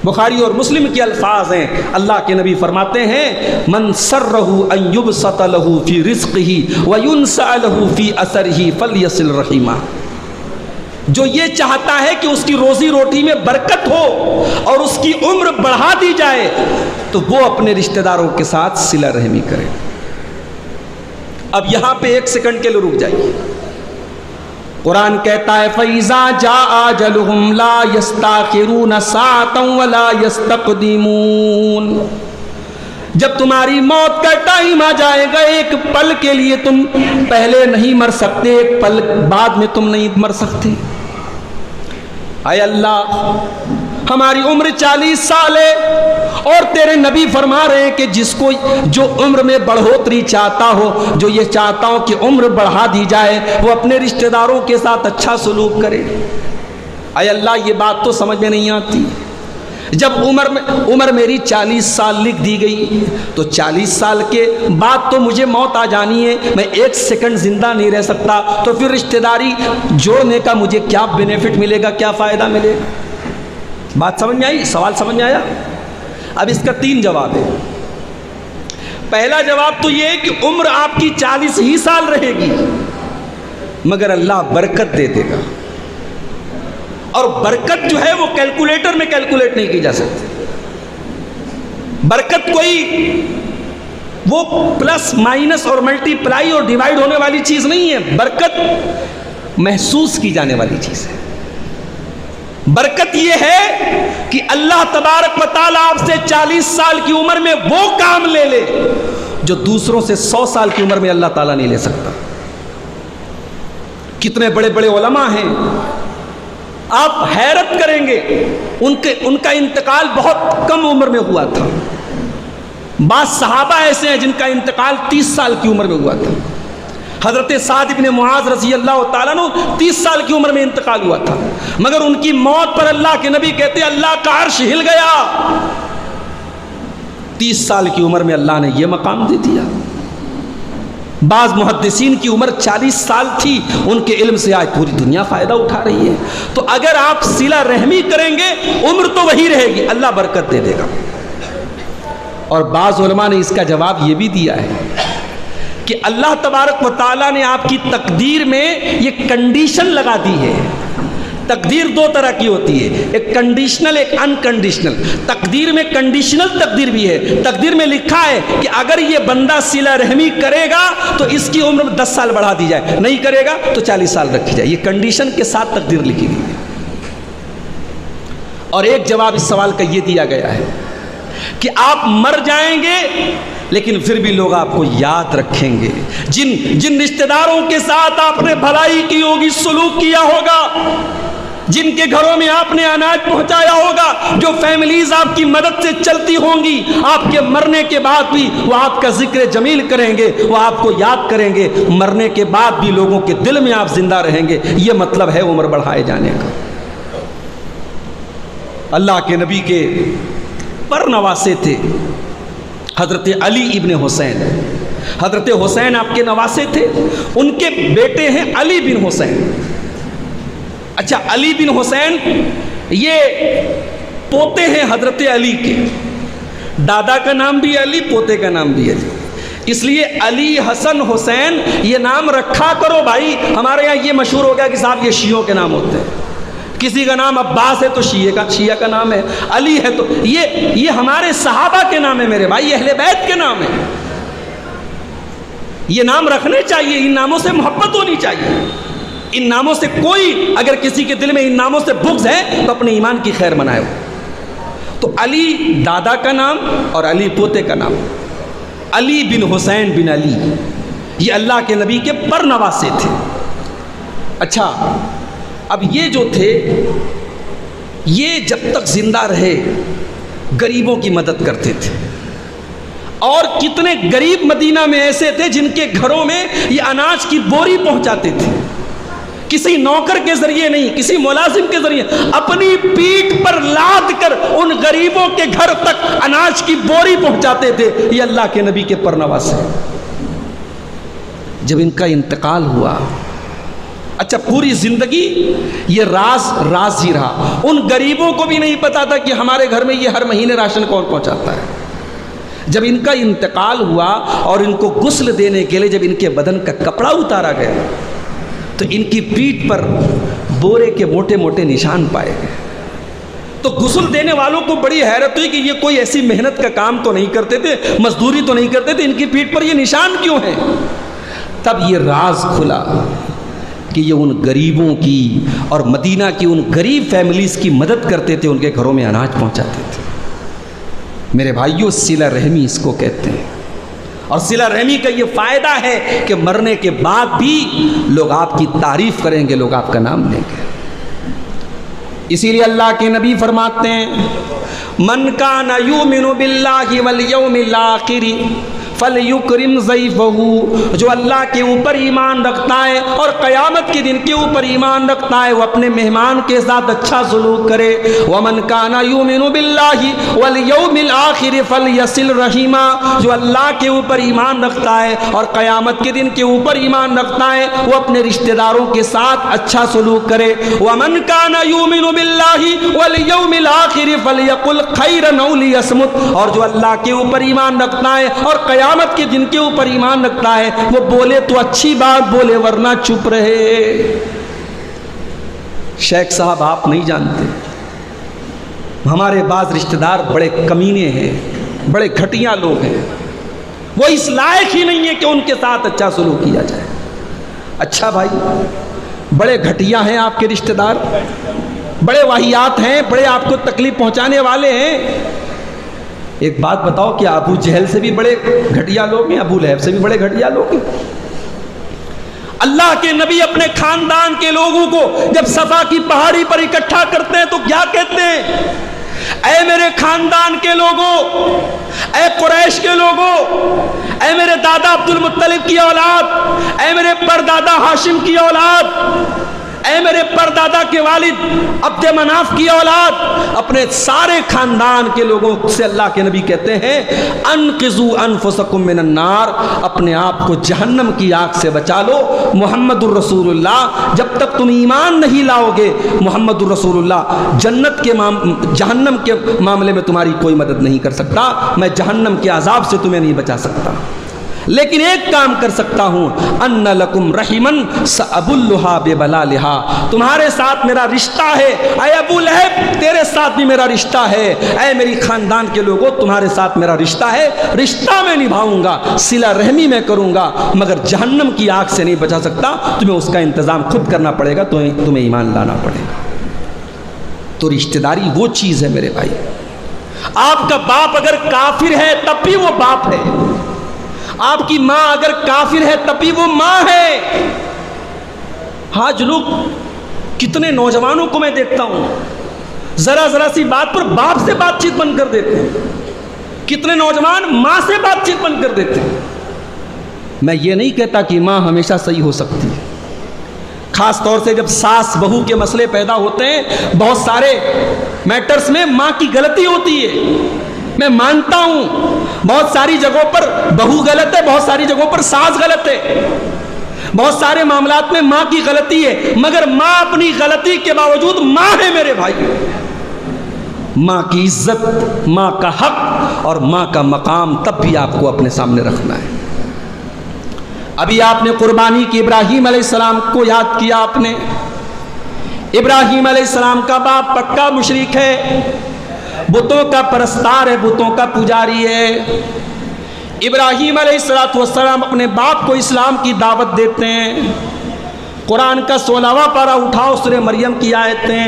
[SPEAKER 2] بخاری اور مسلم کے الفاظ ہیں، اللہ کے نبی فرماتے ہیں من سرہ ان یبسط لہ فی رزقہ وینسع لہ فی اثرہ فلیصل رحمہ، جو یہ چاہتا ہے کہ اس کی روزی روٹی میں برکت ہو اور اس کی عمر بڑھا دی جائے، تو وہ اپنے رشتہ داروں کے ساتھ صلہ رحمی کرے۔ اب یہاں پہ 1 سیکنڈ کے لیے رک جائیے۔ قرآن کہتا ہے فَإِذَا جَاءَ أَجَلُهُمْ لَا يَسْتَأْخِرُونَ سَاعَةً وَلَا يَسْتَقْدِمُونَ، جب تمہاری موت کا ٹائم آ جائے گا، ایک پل کے لیے تم پہلے نہیں مر سکتے، ایک پل بعد میں تم نہیں مر سکتے۔ اے اللہ، ہماری عمر 40 سال ہے، اور تیرے نبی فرما رہے ہیں کہ جس کو جو عمر میں بڑھوتری چاہتا ہو، جو یہ چاہتا ہو کہ عمر بڑھا دی جائے، وہ اپنے رشتہ داروں کے ساتھ اچھا سلوک کرے۔ اے اللہ، یہ بات تو سمجھ میں نہیں آتی۔ جب عمر میری 40 سال لکھ دی گئی، تو 40 سال کے بعد تو مجھے موت آ جانی ہے، میں 1 سیکنڈ زندہ نہیں رہ سکتا، تو پھر رشتہ داری جوڑنے کا مجھے کیا بینیفٹ ملے گا، کیا فائدہ ملے گا؟ بات سمجھ میں آئی؟ سوال سمجھ میں آیا؟ اب اس کا 3 جواب ہے۔ پہلا جواب تو یہ ہے کہ عمر آپ کی 40 ہی سال رہے گی، مگر اللہ برکت دے دے گا، اور برکت جو ہے وہ کیلکولیٹر میں کیلکولیٹ نہیں کی جا سکتی۔ برکت کوئی وہ پلس مائنس اور ملٹی پلائی اور ڈیوائڈ ہونے والی چیز نہیں ہے، برکت محسوس کی جانے والی چیز ہے۔ برکت یہ ہے کہ اللہ تبارک و تعالیٰ آپ سے 40 سال کی عمر میں وہ کام لے لے جو دوسروں سے 100 سال کی عمر میں اللہ تعالیٰ نہیں لے سکتا۔ کتنے بڑے بڑے علماء ہیں، آپ حیرت کریں گے، ان کا انتقال بہت کم عمر میں ہوا تھا۔ بعض صحابہ ایسے ہیں جن کا انتقال 30 سال کی عمر میں ہوا تھا۔ حضرت سعد بن معاذ رضی اللہ تعالیٰ عنہ 30 سال کی عمر میں انتقال ہوا تھا، مگر ان کی موت پر اللہ کے نبی کہتے ہیں اللہ کا عرش ہل گیا۔ 30 سال کی عمر میں اللہ نے یہ مقام دے دیا۔ بعض محدثین کی عمر 40 سال تھی، ان کے علم سے آج پوری دنیا فائدہ اٹھا رہی ہے۔ تو اگر آپ صلہ رحمی کریں گے عمر تو وہی رہے گی، اللہ برکت دے دے گا۔ اور بعض علماء نے اس کا جواب یہ بھی دیا ہے کہ اللہ تبارک و تعالیٰ نے آپ کی تقدیر میں یہ کنڈیشن لگا دی ہے۔ تقدیر دو طرح کی ہوتی ہے، ایک کنڈیشنل ایک انکنڈیشنل۔ تقدیر میں کنڈیشنل تقدیر بھی ہے، تقدیر میں لکھا ہے کہ اگر یہ بندہ صلہ رحمی کرے گا تو اس کی عمر 10 سال بڑھا دی جائے، نہیں کرے گا تو 40 سال رکھی جائے۔ یہ کنڈیشن کے ساتھ تقدیر لکھی گئی ہے۔ اور ایک جواب اس سوال کا یہ دیا گیا ہے کہ آپ مر جائیں گے لیکن پھر بھی لوگ آپ کو یاد رکھیں گے۔ جن رشتہ داروں کے ساتھ آپ نے بھلائی کی ہوگی، سلوک کیا ہوگا، جن کے گھروں میں آپ نے اناج پہنچایا ہوگا، جو فیملیز آپ کی مدد سے چلتی ہوں گی، آپ کے مرنے کے بعد بھی وہ آپ کا ذکر جمیل کریں گے، وہ آپ کو یاد کریں گے۔ مرنے کے بعد بھی لوگوں کے دل میں آپ زندہ رہیں گے۔ یہ مطلب ہے عمر بڑھائے جانے کا۔ اللہ کے نبی کے پر نواسے تھے حضرت علی ابن حسین۔ حضرت حسین آپ کے نواسے تھے، ان کے بیٹے ہیں علی بن حسین۔ اچھا، علی بن حسین یہ پوتے ہیں حضرت علی کے، دادا کا نام بھی علی، پوتے کا نام بھی علی، اس لیے علی حسن حسین یہ نام رکھا کرو بھائی۔ ہمارے یہاں یہ مشہور ہو گیا کہ صاحب یہ شیعوں کے نام ہوتے ہیں، کسی کا نام عباس ہے تو شیعہ کا نام ہے، علی ہے تو یہ ہمارے صحابہ کے نام ہے میرے بھائی، اہل بیت کے نام ہے۔ یہ نام رکھنے چاہیے، ان ناموں سے محبت ہونی چاہیے۔ ان ناموں سے کوئی اگر کسی کے دل میں ان ناموں سے بغض ہے تو اپنے ایمان کی خیر منائے۔ تو علی دادا کا نام اور علی پوتے کا نام، علی بن حسین بن علی، یہ اللہ کے نبی کے پر نواسے تھے۔ اچھا، اب یہ جو تھے یہ جب تک زندہ رہے غریبوں کی مدد کرتے تھے، اور کتنے غریب مدینہ میں ایسے تھے جن کے گھروں میں یہ اناج کی بوری پہنچاتے تھے، کسی نوکر کے ذریعے نہیں، کسی ملازم کے ذریعے، اپنی پیٹھ پر لاد کر ان غریبوں کے گھر تک اناج کی بوری پہنچاتے تھے۔ یہ اللہ کے نبی کے پرنواز ہے۔ جب ان کا انتقال ہوا، اچھا پوری زندگی یہ راز ہی رہا، ان غریبوں کو بھی نہیں پتا تھا کہ ہمارے گھر میں یہ ہر مہینے راشن کون پہنچاتا ہے۔ جب ان کا انتقال ہوا اور ان کو غسل دینے کے لیے جب ان کے بدن کا کپڑا اتارا گیا تو ان کی پیٹھ پر بورے کے موٹے موٹے نشان پائے گئے۔ تو غسل دینے والوں کو بڑی حیرت ہوئی کہ یہ کوئی ایسی محنت کا کام تو نہیں کرتے تھے، مزدوری تو نہیں کرتے تھے، ان کی پیٹھ پر یہ نشان کیوں ہیں؟ تب یہ راز کھلا کہ یہ ان غریبوں کی اور مدینہ کی ان غریب فیملیز کی مدد کرتے تھے، ان کے گھروں میں اناج پہنچاتے تھے۔ میرے بھائیوں، صلہ رحمی اس کو کہتے ہیں، اور صلہ رحمی کا یہ فائدہ ہے کہ مرنے کے بعد بھی لوگ آپ کی تعریف کریں گے، لوگ آپ کا نام لیں گے۔ اسی لیے اللہ کے نبی فرماتے ہیں من کان یؤمن باللہ والیوم الآخر فلیکرم ضیفہ، جو اللہ کے اوپر ایمان رکھتا ہے اور قیامت کے دن کے اوپر ایمان رکھتا ہے وہ اپنے مہمان کے ساتھ اچھا سلوک کرے۔ ومن کان یؤمن باللہ والیوم الآخر فلیصل رحمہ، جو اللہ کے اوپر ایمان رکھتا ہے اور قیامت کے دن کے اوپر ایمان رکھتا ہے وہ اپنے رشتہ داروں کے ساتھ اچھا سلوک کرے۔ ومن کان یؤمن باللہ والیوم الآخر فلیقل خیرا او لیصمت، اور جو اللہ کے اوپر ایمان رکھتا ہے اور قیامت کے دن کے اوپر ایمان رکھتا ہے وہ بولے تو اچھی بات بولے ورنہ چپ رہے۔ شیخ صاحب آپ نہیں جانتے، ہمارے بعض رشتہ دار بڑے کمینے ہیں، بڑے گھٹیا لوگ ہیں، وہ اس لائق ہی نہیں ہے کہ ان کے ساتھ اچھا سلوک کیا جائے۔ اچھا بھائی، بڑے گھٹیا ہیں آپ کے رشتہ دار، بڑے واہیات ہیں، بڑے آپ کو تکلیف پہنچانے والے ہیں۔ ایک بات بتاؤ، کیا ابو جہل سے بھی بڑے گھٹیا لوگ ہیں؟ ابو لہب سے بھی بڑے گھٹیا لوگ ہیں؟ اللہ کے نبی اپنے خاندان کے لوگوں کو جب صفا کی پہاڑی پر اکٹھا کرتے ہیں تو کیا کہتے ہیں؟ اے میرے خاندان کے لوگوں، اے قریش کے لوگوں، اے میرے دادا عبد المطلب کی اولاد، اے میرے پردادا ہاشم کی اولاد، اے میرے پردادا کے والد عبد مناف کی اولاد، اپنے سارے خاندان کے لوگوں سے اللہ کے نبی کہتے ہیں انقذوا انفسکم من النار، اپنے آپ کو جہنم کی آگ سے بچا لو۔ محمد الرسول اللہ، جب تک تم ایمان نہیں لاؤ گے محمد الرسول اللہ جہنم کے معاملے میں تمہاری کوئی مدد نہیں کر سکتا، میں جہنم کے عذاب سے تمہیں نہیں بچا سکتا، لیکن ایک کام کر سکتا ہوں، ان لکم رحمن سأبلھا ببلالھا، تمہارے ساتھ میرا رشتہ ہے، اے ابو لہب تیرے ساتھ بھی میرا رشتہ ہے، اے میری خاندان کے لوگوں تمہارے ساتھ میرا رشتہ ہے، رشتہ میں نبھاؤں گا، صلہ رحمی میں کروں گا، مگر جہنم کی آگ سے نہیں بچا سکتا، تمہیں اس کا انتظام خود کرنا پڑے گا، تمہیں ایمان لانا پڑے گا۔ تو رشتہ داری وہ چیز ہے میرے بھائی، آپ کا باپ اگر کافر ہے تب بھی وہ باپ ہے، آپ کی ماں اگر کافر ہے تب بھی وہ ماں ہے۔ آج لوگ کتنے نوجوانوں کو میں دیکھتا ہوں ذرا سی بات پر باپ سے بات چیت بند کر دیتے ہیں، کتنے نوجوان ماں سے بات چیت بند کر دیتے ہیں۔ میں یہ نہیں کہتا کہ ماں ہمیشہ صحیح ہو سکتی ہے، خاص طور سے جب ساس بہو کے مسئلے پیدا ہوتے ہیں، بہت سارے میٹرز میں ماں کی غلطی ہوتی ہے، میں مانتا ہوں بہت ساری جگہوں پر بہو غلط ہے، بہت ساری جگہوں پر ساس غلط ہے، بہت سارے معاملات میں ماں کی غلطی ہے، مگر ماں اپنی غلطی کے باوجود ماں ہے میرے بھائی۔ ماں کی عزت، ماں کا حق اور ماں کا مقام تب بھی آپ کو اپنے سامنے رکھنا ہے۔ ابھی آپ نے قربانی کی ابراہیم علیہ السلام کو یاد کیا، آپ نے ابراہیم علیہ السلام کا باپ پکا مشرک ہے، بتوں کا پرستار ہے، بتوں کا پجاری ہے۔ ابراہیم علیہ السلام اپنے باپ کو اسلام کی دعوت دیتے ہیں۔ قرآن کا 16واں پارہ اٹھاؤ، سورہ مریم کی آیتیں۔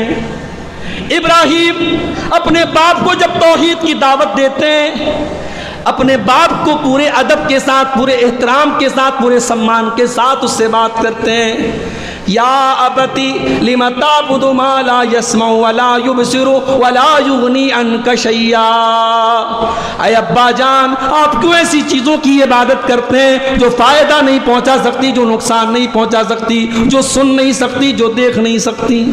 [SPEAKER 2] ابراہیم اپنے باپ کو جب توحید کی دعوت دیتے ہیں، اپنے باپ کو پورے ادب کے ساتھ، پورے احترام کے ساتھ، پورے سمان کے ساتھ اس سے بات کرتے ہیں۔ یا ابتی لم تعبد ما لا يسمع ولا يبصر ولا يغني عنك شيئا، اے ابا جان آپ کیوں ایسی چیزوں کی عبادت کرتے ہیں جو فائدہ نہیں پہنچا سکتی، جو نقصان نہیں پہنچا سکتی، جو سن نہیں سکتی، جو دیکھ نہیں سکتی۔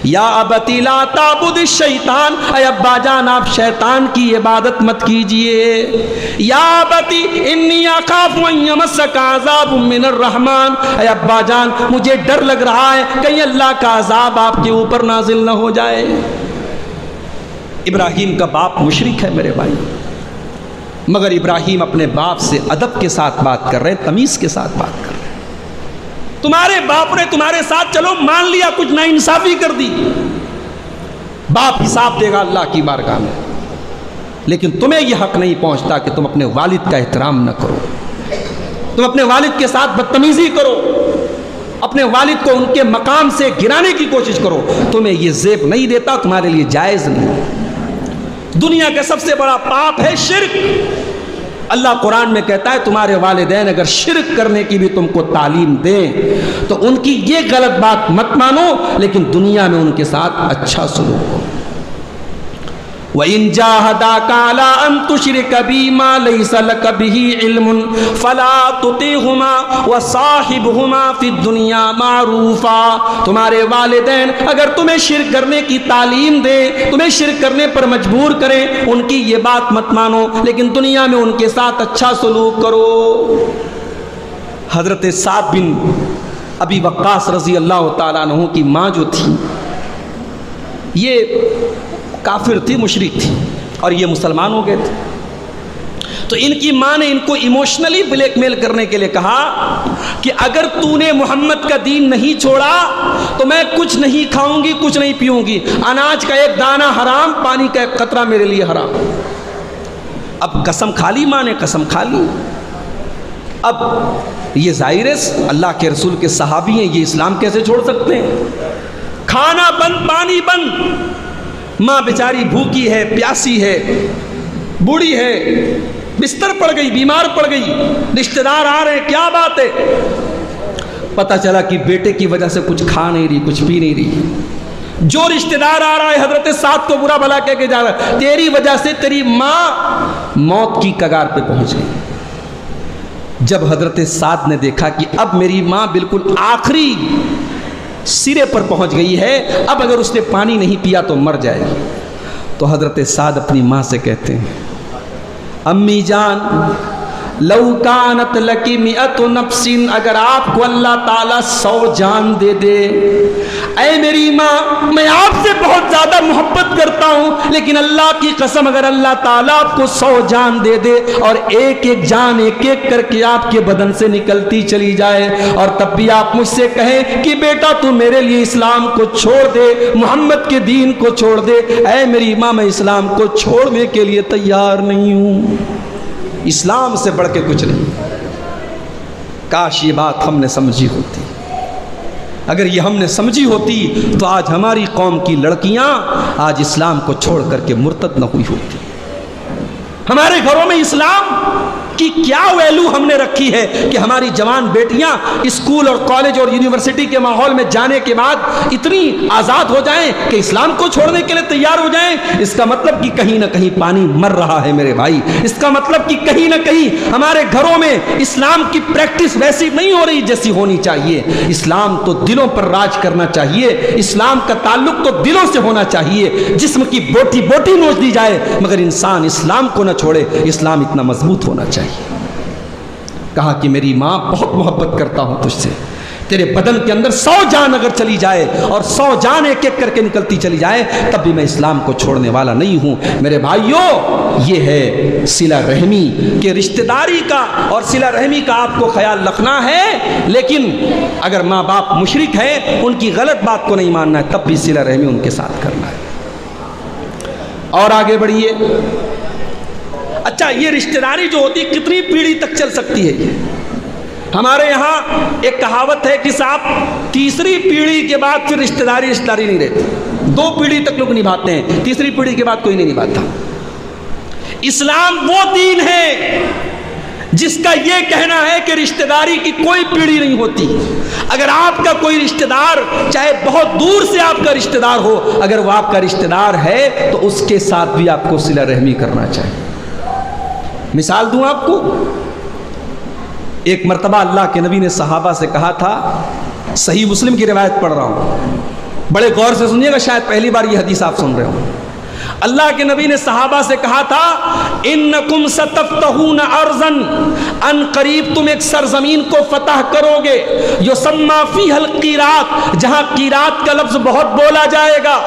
[SPEAKER 2] یا ابتی لا تعبد الشیطان، اے ابا جان آپ شیطان کی عبادت مت کیجئے۔ یا ابتی انی اخاف ان یمسک عذاب من الرحمن، اے ابا جان مجھے ڈر لگ رہا ہے کہیں اللہ کا عذاب آپ کے اوپر نازل نہ ہو جائے۔ ابراہیم کا باپ مشرک ہے میرے بھائی، مگر ابراہیم اپنے باپ سے ادب کے ساتھ بات کر رہے ہیں، تمیز کے ساتھ بات کر رہے ہیں۔ تمہارے باپ نے تمہارے ساتھ چلو مان لیا کچھ ناانصافی کر دی، باپ حساب دے گا اللہ کی بارگاہ میں، لیکن تمہیں یہ حق نہیں پہنچتا کہ تم اپنے والد کا احترام نہ کرو، تم اپنے والد کے ساتھ بدتمیزی کرو، اپنے والد کو ان کے مقام سے گرانے کی کوشش کرو، تمہیں یہ زیب نہیں دیتا، تمہارے لیے جائز نہیں۔ دنیا کا سب سے بڑا پاپ ہے شرک۔ اللہ قرآن میں کہتا ہے تمہارے والدین اگر شرک کرنے کی بھی تم کو تعلیم دیں تو ان کی یہ غلط بات مت مانو، لیکن دنیا میں ان کے ساتھ اچھا سلوک ہو۔ وَإِن جَاهَدَاكَ عَلَىٰ أَن تُشْرِكَ بِي مَا لَيْسَ لَكَ بِهِ عِلْمٌ فَلَا تُطِعْهُمَا وَصَاحِبْهُمَا فِي الدُّنْيَا مَعْرُوفًا، تمہارے والدین اگر تمہیں شرک کرنے کی تعلیم دیں، تمہیں شرک کرنے پر مجبور کریں، ان کی یہ بات مت مانو، لیکن دنیا میں ان کے ساتھ اچھا سلوک کرو۔ حضرت سعد بن ابی وقاص رضی اللہ تعالیٰ عنہ کی ماں جو تھی یہ کافر تھی، مشرک تھی، اور یہ مسلمان ہو گئے تھے۔ تو ان کی ماں نے ان کو ایموشنلی بلیک میل کرنے کے لیے کہا کہ اگر تو نے محمد کا دین نہیں چھوڑا تو میں کچھ نہیں کھاؤں گی، کچھ نہیں پیوں گی، اناج کا ایک دانہ حرام، پانی کا ایک قطرہ میرے لیے حرام۔ اب قسم کھا لی ماں نے، قسم کھا لی۔ اب یہ ظاہر ہے اللہ کے رسول کے صحابی ہیں، یہ اسلام کیسے چھوڑ سکتے ہیں؟ کھانا بند، پانی بند، ماں بیچاری بھوکی ہے، پیاسی ہے، بوڑھی ہے، بستر پڑ گئی، بیمار پڑ گئی، رشتہ دار آ رہے ہیں، کیا بات ہے؟ پتہ چلا کہ بیٹے کی وجہ سے کچھ کھا نہیں رہی، کچھ پی نہیں رہی. جو رشتہ دار آ رہا ہے حضرت سعد کو برا بھلا کہہ کے جا رہا ہے، تیری وجہ سے تیری ماں موت کی کگار پہ پہنچ گئی. جب حضرت سعد نے دیکھا کہ اب میری ماں بالکل آخری سرے پر پہنچ گئی ہے، اب اگر اس نے پانی نہیں پیا تو مر جائے گی، تو حضرت سعد اپنی ماں سے کہتے ہیں امی جان لو کانت لکی مئت نفس، اگر آپ کو اللہ تعالیٰ 100 جان دے دے، اے میری ماں میں آپ سے بہت زیادہ محبت کرتا ہوں، لیکن اللہ کی قسم اگر اللہ تعالیٰ آپ کو 100 جان دے دے اور ایک ایک جان ایک ایک کر کے آپ کے بدن سے نکلتی چلی جائے، اور تب بھی آپ مجھ سے کہیں کہ بیٹا تو میرے لیے اسلام کو چھوڑ دے، محمد کے دین کو چھوڑ دے، اے میری ماں میں اسلام کو چھوڑنے کے لیے تیار نہیں ہوں. اسلام سے بڑھ کے کچھ نہیں. کاش یہ بات ہم نے سمجھی ہوتی. اگر یہ ہم نے سمجھی ہوتی تو آج ہماری قوم کی لڑکیاں آج اسلام کو چھوڑ کر کے مرتد نہ ہوئی ہوتی. ہمارے گھروں میں اسلام کی کیا ویلو ہم نے رکھی ہے کہ ہماری جوان بیٹیاں اسکول اور کالج اور یونیورسٹی کے ماحول میں جانے کے بعد اتنی آزاد ہو جائیں کہ اسلام کو چھوڑنے کے لیے تیار ہو جائیں. اس کا مطلب کہ کہیں نہ کہیں پانی مر رہا ہے میرے بھائی. اس کا مطلب کہ کہیں نہ کہیں ہمارے گھروں میں اسلام کی پریکٹس ویسی نہیں ہو رہی جیسی ہونی چاہیے. اسلام تو دلوں پر راج کرنا چاہیے، اسلام کا تعلق تو دلوں سے ہونا چاہیے. جسم کی بوٹی بوٹی نوچ دی جائے مگر انسان اسلام کو نہ چھوڑے. اسلام اتنا مضبوط ہونا چاہیے. کہا کہ میری ماں بہت محبت کرتا ہوں تجھ سے، تیرے بدن کے اندر 100 جان اگر چلی جائے اور 100 جان ایک ایک کر کے نکلتی چلی جائے تب بھی میں اسلام کو چھوڑنے والا نہیں ہوں. میرے بھائیوں یہ ہے صلہ رحمی کہ رشتہ داری کا اور صلہ رحمی کا آپ کو خیال رکھنا ہے، لیکن اگر ماں باپ مشرک ہیں ان کی غلط بات کو نہیں ماننا ہے تب بھی صلہ رحمی ان کے ساتھ کرنا ہے. اور آگے بڑھیے. اچھا یہ رشتہ داری جو ہوتی کتنی پیڑھی تک چل سکتی ہے؟ ہمارے یہاں ایک کہاوت ہے کہ صاحب تیسری پیڑھی کے بعد پھر رشتہ داری نہیں رہتی. 2 پیڑھی تک لوگ نبھاتے ہیں، تیسری پیڑھی کے بعد کوئی نہیں نبھاتا. اسلام وہ دین ہے جس کا یہ کہنا ہے کہ رشتہ داری کی کوئی پیڑھی نہیں ہوتی. اگر آپ کا کوئی رشتہ دار چاہے بہت دور سے آپ کا رشتہ دار ہو، اگر وہ آپ کا رشتہ دار ہے تو اس کے ساتھ بھی آپ کو صلہ رحمی کرنا چاہیے. مثال دوں آپ کو. ایک مرتبہ اللہ کے نبی نے صحابہ سے کہا تھا، صحیح مسلم کی روایت پڑھ رہا ہوں، بڑے غور سے سنیے گا، شاید پہلی بار یہ حدیث آپ سن رہے ہوں. اللہ کے نبی نے صحابہ سے کہا تھا انکم ستفتحون ارضا، ان قریب تم ایک سرزمین کو فتح کرو گے، یسمى فیہا القیرات، جہاں قیرات کا لفظ بہت بولا جائے گا.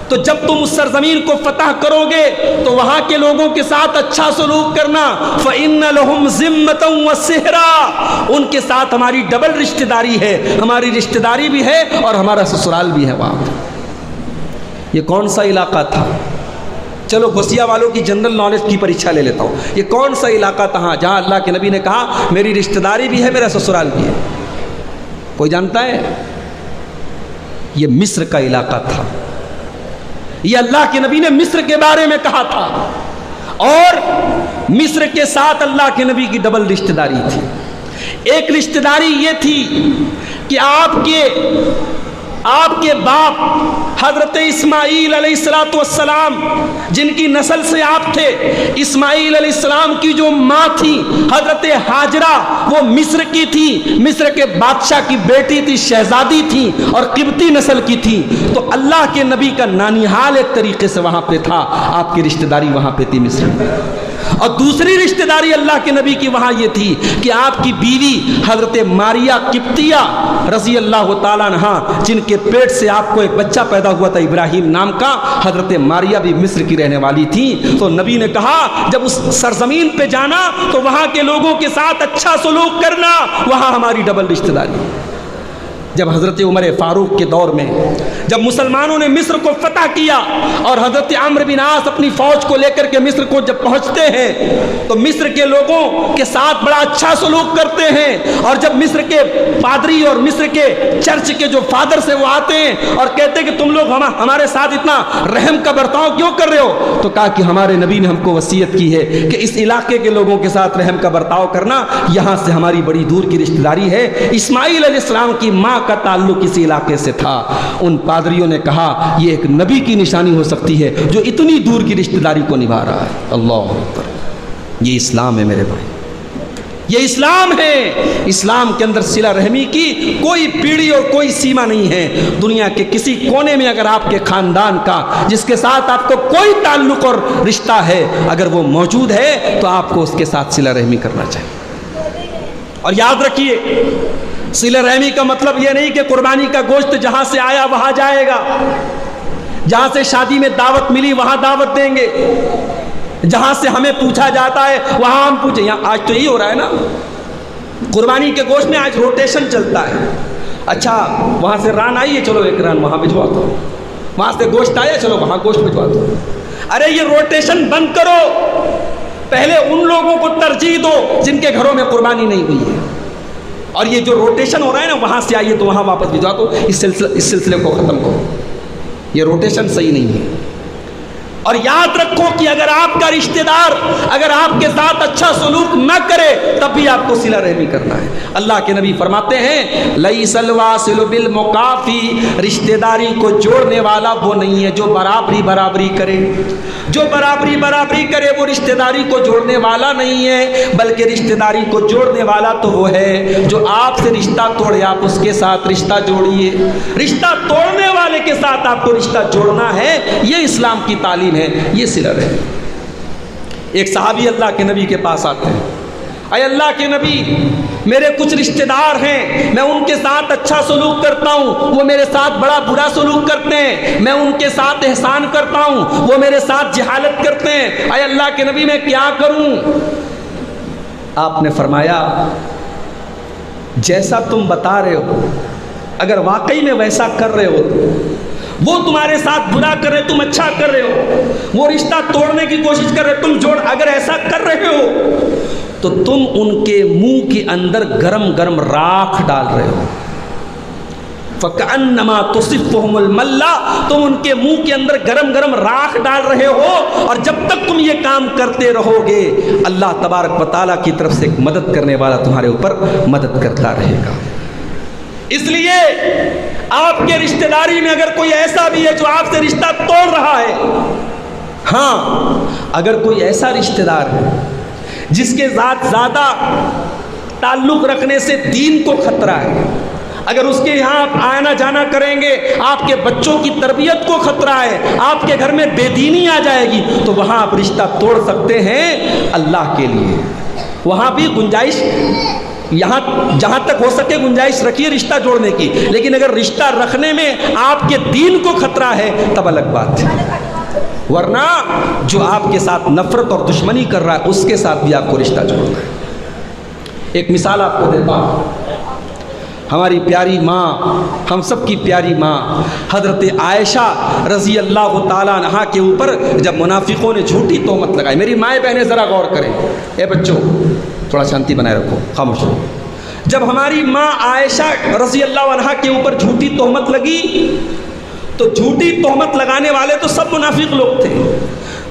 [SPEAKER 2] تو جب تم اس سرزمین کو فتح کرو گے تو وہاں کے لوگوں کے ساتھ اچھا سلوک کرنا. فَإِنَّ لَهُمْ ذِمَّةً وَسِحْرًا، ان کے ساتھ ہماری ڈبل رشتہ داری ہے، ہماری رشتہ داری بھی ہے اور ہمارا سسرال بھی ہے وہاں. یہ کون سا علاقہ تھا؟ چلو گھوسیا والوں کی جنرل نالج کی پریچھا لے لیتا ہوں. یہ کون سا علاقہ تھا جہاں اللہ کے نبی نے کہا میری رشتہ داری بھی ہے، میرا سسرال بھی ہے؟ کوئی جانتا ہے؟ یہ مصر کا علاقہ تھا. یہ اللہ کے نبی نے مصر کے بارے میں کہا تھا، اور مصر کے ساتھ اللہ کے نبی کی ڈبل رشتہ داری تھی. ایک رشتہ داری یہ تھی کہ آپ کے باپ حضرت اسماعیل علیہ السلام جن کی نسل سے آپ تھے، اسماعیل علیہ السلام کی جو ماں تھی حضرت ہاجرہ، وہ مصر کی تھی، مصر کے بادشاہ کی بیٹی تھی، شہزادی تھی اور قبطی نسل کی تھی. تو اللہ کے نبی کا نانیحال ایک طریقے سے وہاں پہ تھا، آپ کی رشتہ داری وہاں پہ تھی مصر میں. اور دوسری رشتہ داری اللہ کے نبی کی وہاں یہ تھی کہ آپ کی بیوی حضرت ماریہ قبطیہ رضی اللہ تعالیٰ عنہا، جن کے پیٹ سے آپ کو ایک بچہ پیدا ہوا تھا ابراہیم نام کا، حضرت ماریہ بھی مصر کی رہنے والی تھی. تو نبی نے کہا جب اس سرزمین پہ جانا تو وہاں کے لوگوں کے ساتھ اچھا سلوک کرنا، وہاں ہماری ڈبل رشتہ داری. جب حضرت عمر فاروق کے دور میں جب مسلمانوں نے مصر کو فتح کیا اور حضرت عمرو بن عاص اپنی فوج کو لے کر کے مصر کو جب پہنچتے ہیں تو مصر کے لوگوں کے ساتھ بڑا اچھا سلوک کرتے ہیں، اور جب مصر کے پادری اور مصر کے چرچ کے جو فادر سے وہ آتے ہیں اور کہتے ہیں کہ تم لوگ ہمارے ساتھ اتنا رحم کا برتاؤ کیوں کر رہے ہو، تو کہا کہ ہمارے نبی نے ہم کو وصیت کی ہے کہ اس علاقے کے لوگوں کے ساتھ رحم کا برتاؤ کرنا، یہاں سے ہماری بڑی دور کی رشتہ داری ہے۔ اسماعیل علیہ السلام کی ماں کا تعلق اسی علاقے سے تھا۔ ان پادریوں نے کہا یہ ایک نبی کی نشانی ہو سکتی ہے جو اتنی دور کی رشتہ داری کو نبھا رہا ہے۔ اللہ اکبر، یہ اسلام ہے میرے بھائی، یہ اسلام ہے۔ اسلام کے اندر صلہ رحمی کی کوئی پیڑھی اور کوئی سیما نہیں ہے۔ دنیا کے کسی کونے میں اگر آپ کے خاندان کا جس کے ساتھ آپ کو کوئی تعلق اور رشتہ ہے اگر وہ موجود ہے تو آپ کو اس کے ساتھ صلہ رحمی کرنا چاہیے۔ اور یاد رکھیے صلہ رحمی کا مطلب یہ نہیں کہ قربانی کا گوشت جہاں سے آیا وہاں جائے گا، جہاں سے شادی میں دعوت ملی وہاں دعوت دیں گے، جہاں سے ہمیں پوچھا جاتا ہے وہاں ہم پوچھیں۔ یہاں آج تو یہی ہو رہا ہے نا، قربانی کے گوشت میں آج روٹیشن چلتا ہے۔ اچھا وہاں سے ران آئی ہے، چلو ایک ران وہاں بھجوا دو، وہاں سے گوشت آیا چلو وہاں گوشت بھجوا دو۔ ارے یہ روٹیشن بند کرو، پہلے ان لوگوں کو ترجیح دو جن کے گھروں میں قربانی نہیں ہوئی ہے، اور یہ جو روٹیشن ہو رہا ہے نا وہاں سے آئیے تو وہاں واپس بھجوا دو، اس سلسلے کو ختم کرو۔ یہ روٹیشن صحیح نہیں ہے۔ اور یاد رکھو کہ اگر آپ کا رشتہ دار اگر آپ کے ساتھ اچھا سلوک نہ کرے تب بھی آپ کو صلہ رحمی کرنا ہے۔ اللہ کے نبی فرماتے ہیں لیس الواصل بالمکافی، رشتہ داری کو جوڑنے والا وہ نہیں ہے جو برابری کرے، جو برابری کرے وہ رشتہ داری کو جوڑنے والا نہیں ہے، بلکہ رشتہ داری کو جوڑنے والا تو وہ ہے جو آپ سے رشتہ توڑے آپ اس کے ساتھ رشتہ جوڑیے۔ رشتہ توڑنے والے کے ساتھ آپ کو رشتہ جوڑنا ہے، یہ اسلام کی تعلیم ہے، یہ صلہ رحمی۔ ایک صحابی اللہ کے نبی کے پاس آتے ہیں، اے اللہ کے نبی میرے کچھ رشتہ دار ہیں، میں ان کے ساتھ اچھا سلوک کرتا ہوں، وہ میرے ساتھ بڑا برا سلوک کرتے ہیں، میں ان کے ساتھ احسان کرتا ہوں، وہ میرے ساتھ جہالت کرتے ہیں، اے اللہ کے نبی میں کیا کروں؟ آپ نے فرمایا جیسا تم بتا رہے ہو اگر واقعی میں ویسا کر رہے ہو، وہ تمہارے ساتھ برا کر رہے تم اچھا کر رہے ہو، وہ رشتہ توڑنے کی کوشش کر رہے تم جوڑ، اگر ایسا کر رہے ہو تو تم ان کے منہ کے اندر گرم راکھ ڈال رہے ہو، فَكَأَنَّمَا تُصِفُّهُمُ الْمَلَّةَ، تم ان کے منہ کے اندر گرم راکھ ڈال رہے ہو، اور جب تک تم یہ کام کرتے رہو گے اللہ تبارک و تعالیٰ کی طرف سے ایک مدد کرنے والا تمہارے اوپر مدد کرتا رہے گا۔ اس لیے آپ کے رشتہ داری میں اگر کوئی ایسا بھی ہے جو آپ سے رشتہ توڑ رہا ہے، ہاں اگر کوئی ایسا رشتہ دار ہے جس کے ساتھ زیادہ تعلق رکھنے سے دین کو خطرہ ہے، اگر اس کے یہاں آپ آنا جانا کریں گے آپ کے بچوں کی تربیت کو خطرہ ہے، آپ کے گھر میں بے دینی آ جائے گی، تو وہاں آپ رشتہ توڑ سکتے ہیں اللہ کے لیے۔ وہاں بھی گنجائش، یہاں جہاں تک ہو سکے گنجائش رکھیے رشتہ جوڑنے کی، لیکن اگر رشتہ رکھنے میں آپ کے دین کو خطرہ ہے تب الگ بات ہے، ورنہ جو آپ کے ساتھ نفرت اور دشمنی کر رہا ہے اس کے ساتھ بھی آپ کو رشتہ جوڑنا ہے۔ ایک مثال آپ کو دیتا ہوں، ہماری پیاری ماں، ہم سب کی پیاری ماں حضرت عائشہ رضی اللہ تعالیٰ عنہا کے اوپر جب منافقوں نے جھوٹی تہمت لگائی، میری مائیں بہنیں ذرا غور کریں، اے بچوں تھوڑا شانتی بنائے رکھو، خاموش رہو۔ جب ہماری ماں عائشہ رضی اللہ عنہا کے اوپر جھوٹی تہمت لگی تو جھوٹی تہمت لگانے والے تو سب منافق لوگ تھے،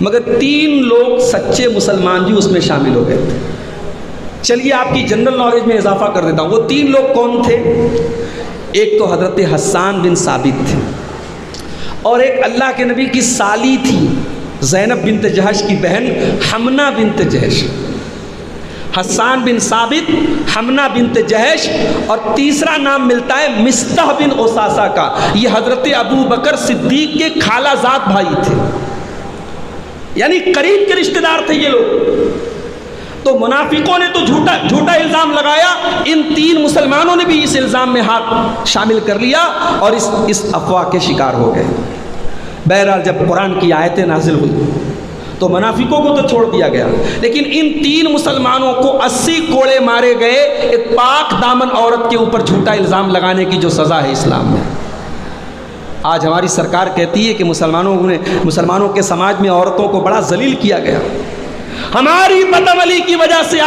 [SPEAKER 2] مگر 3 لوگ سچے مسلمان بھی اس میں شامل ہو گئے تھے۔ چلیے آپ کی جنرل نالج میں اضافہ کر دیتا ہوں، وہ 3 لوگ کون تھے؟ ایک تو حضرت حسان بن ثابت تھے، اور ایک اللہ کے نبی کی سالی تھی زینب بنت جہش کی بہن حمنہ بنت جہش، حسان بن ثابت، حمنہ بنت جہش، اور تیسرا نام ملتا ہے مصطح بن اساسہ کا، یہ حضرت ابو بکر صدیق کے خالہ زاد بھائی تھے، یعنی قریب کے رشتہ دار تھے یہ لوگ۔ تو منافقوں نے تو جھوٹا الزام لگایا، ان 3 مسلمانوں نے بھی اس الزام میں ہاتھ شامل کر لیا اور اس افواہ کے شکار ہو گئے۔ بہرحال جب قرآن کی آیتیں نازل ہوئی تو منافقوں کو تو چھوڑ دیا گیا، لیکن ان 3 مسلمانوں کو 80 کوڑے مارے گئے ایک پاک دامن عورت کے اوپر جھوٹا الزام لگانے کی جو سزا ہے اسلام میں۔ آج ہماری سرکار کہتی ہے کہ مسلمانوں کے سماج میں عورتوں کو بڑا ذلیل کیا گیا۔ ہماری بدعملی کی وجہ سے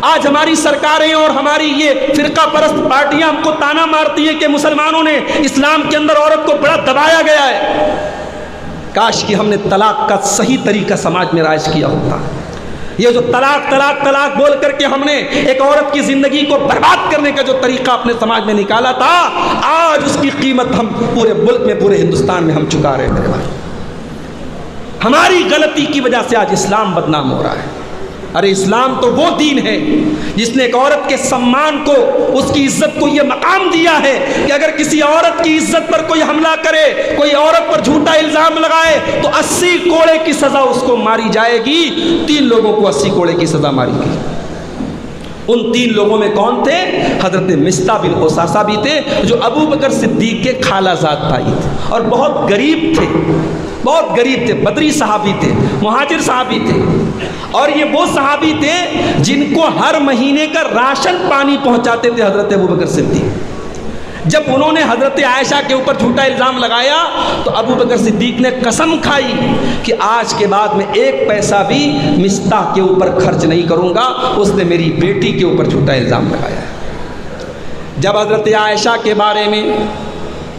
[SPEAKER 2] آج ہماری سرکاریں اور ہماری یہ فرقہ پرست پارٹیاں ہم کو تانا مارتی ہیں کہ مسلمانوں نے اسلام کے اندر عورت کو بڑا دبایا گیا ہے۔ کاش کہ ہم نے طلاق کا صحیح طریقہ سماج میں رائج کیا ہوتا۔ یہ جو طلاق بول کر کے ہم نے ایک عورت کی زندگی کو برباد کرنے کا جو طریقہ اپنے سماج میں نکالا تھا، آج اس کی قیمت ہم پورے ملک میں، پورے ہندوستان میں ہم چکا رہے ہیں میرے بھائی۔ ہماری غلطی کی وجہ سے آج اسلام بدنام ہو رہا ہے۔ ارے اسلام تو وہ دین ہے جس نے ایک عورت کے سمان کو، اس کی عزت کو یہ مقام دیا ہے کہ اگر کسی عورت کی عزت پر کوئی حملہ کرے، کوئی عورت پر جھوٹا الزام لگائے تو 80 کوڑے کی سزا اس کو ماری جائے گی۔ 3 لوگوں کو 80 کوڑے کی سزا ماری گئی۔ ان 3 لوگوں میں کون تھے؟ حضرت مصطح بن اساسہ بھی تھے جو ابو بکر صدیق کے خالہ زاد بھائی تھے اور بہت غریب تھے، بدری صحابی تھے، مہاجر صحابی تھے، اور یہ وہ صحابی تھے جن کو ہر مہینے کا راشن پانی پہنچاتے تھے حضرت ابو بکر صدیق۔ جب انہوں نے حضرت عائشہ کے اوپر جھوٹا الزام لگایا تو ابو بکر صدیق نے قسم کھائی کہ آج کے بعد میں 1 پیسہ بھی مصطح کے اوپر خرچ نہیں کروں گا، اس نے میری بیٹی کے اوپر جھوٹا الزام لگایا ہے۔ جب حضرت عائشہ کے بارے میں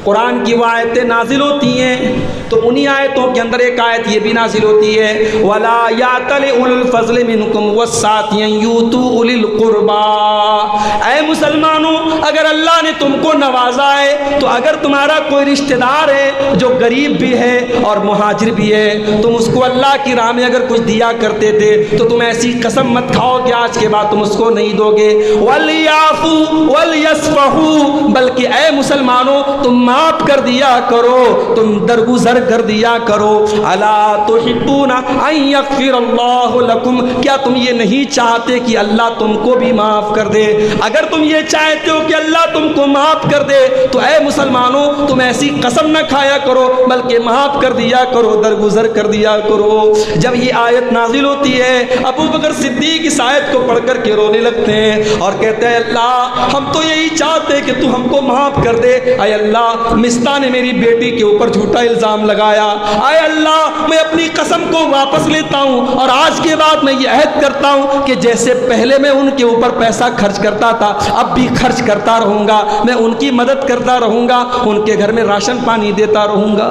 [SPEAKER 2] قرآن کی وہ آیتیں نازل ہوتی ہیں تو انہی آیتوں کے اندر ایک آیت یہ بھی نازل ہوتی ہے، وَلَا يَأْتَلِ أُولُو الْفَضْلِ مِنْكُمْ وَالسَّعَةِ أَن يُؤْتُوا أُولِي الْقُرْبَىٰ۔ اے مسلمانوں، اگر اللہ نے تم کو نوازا ہے تو اگر تمہارا کوئی رشتہ دار ہے جو غریب بھی ہے اور مہاجر بھی ہے، تم اس کو اللہ کی راہ میں اگر کچھ دیا کرتے تھے تو تم ایسی قسم مت کھاؤ کہ آج کے بعد تم اس کو نہیں دو گے۔ وَلْيَعْفُوا وَلْيَصْفَحُوا، بلکہ اے مسلمانوں تم معاف کر دیا کرو، تم درگزر کر دیا کرو۔ الا تحبون ان یغفر اللہ لکم، کیا تم یہ نہیں چاہتے کہ اللہ تم کو بھی معاف کر دے؟ اگر تم یہ چاہتے ہو کہ اللہ تم کو معاف کر دے تو اے مسلمانوں تم ایسی قسم نہ کھایا کرو بلکہ معاف کر دیا کرو، درگزر کر دیا کرو۔ جب یہ آیت نازل ہوتی ہے ابو بکر صدیق اس آیت کو پڑھ کر کے رونے لگتے ہیں اور کہتے ہیں اللہ ہم تو یہی چاہتے ہیں کہ تو ہم کو معاف کر دے۔ اے اللہ مصطح نے میری بیٹی کے اوپر جھوٹا الزام لگایا، اے اللہ میں اپنی قسم کو واپس لیتا ہوں اور آج کے بعد میں یہ عہد کرتا ہوں کہ جیسے پہلے میں ان کے اوپر پیسہ خرچ کرتا تھا اب بھی خرچ کرتا رہوں گا، میں ان کی مدد کرتا رہوں گا، ان کے گھر میں راشن پانی دیتا رہوں گا۔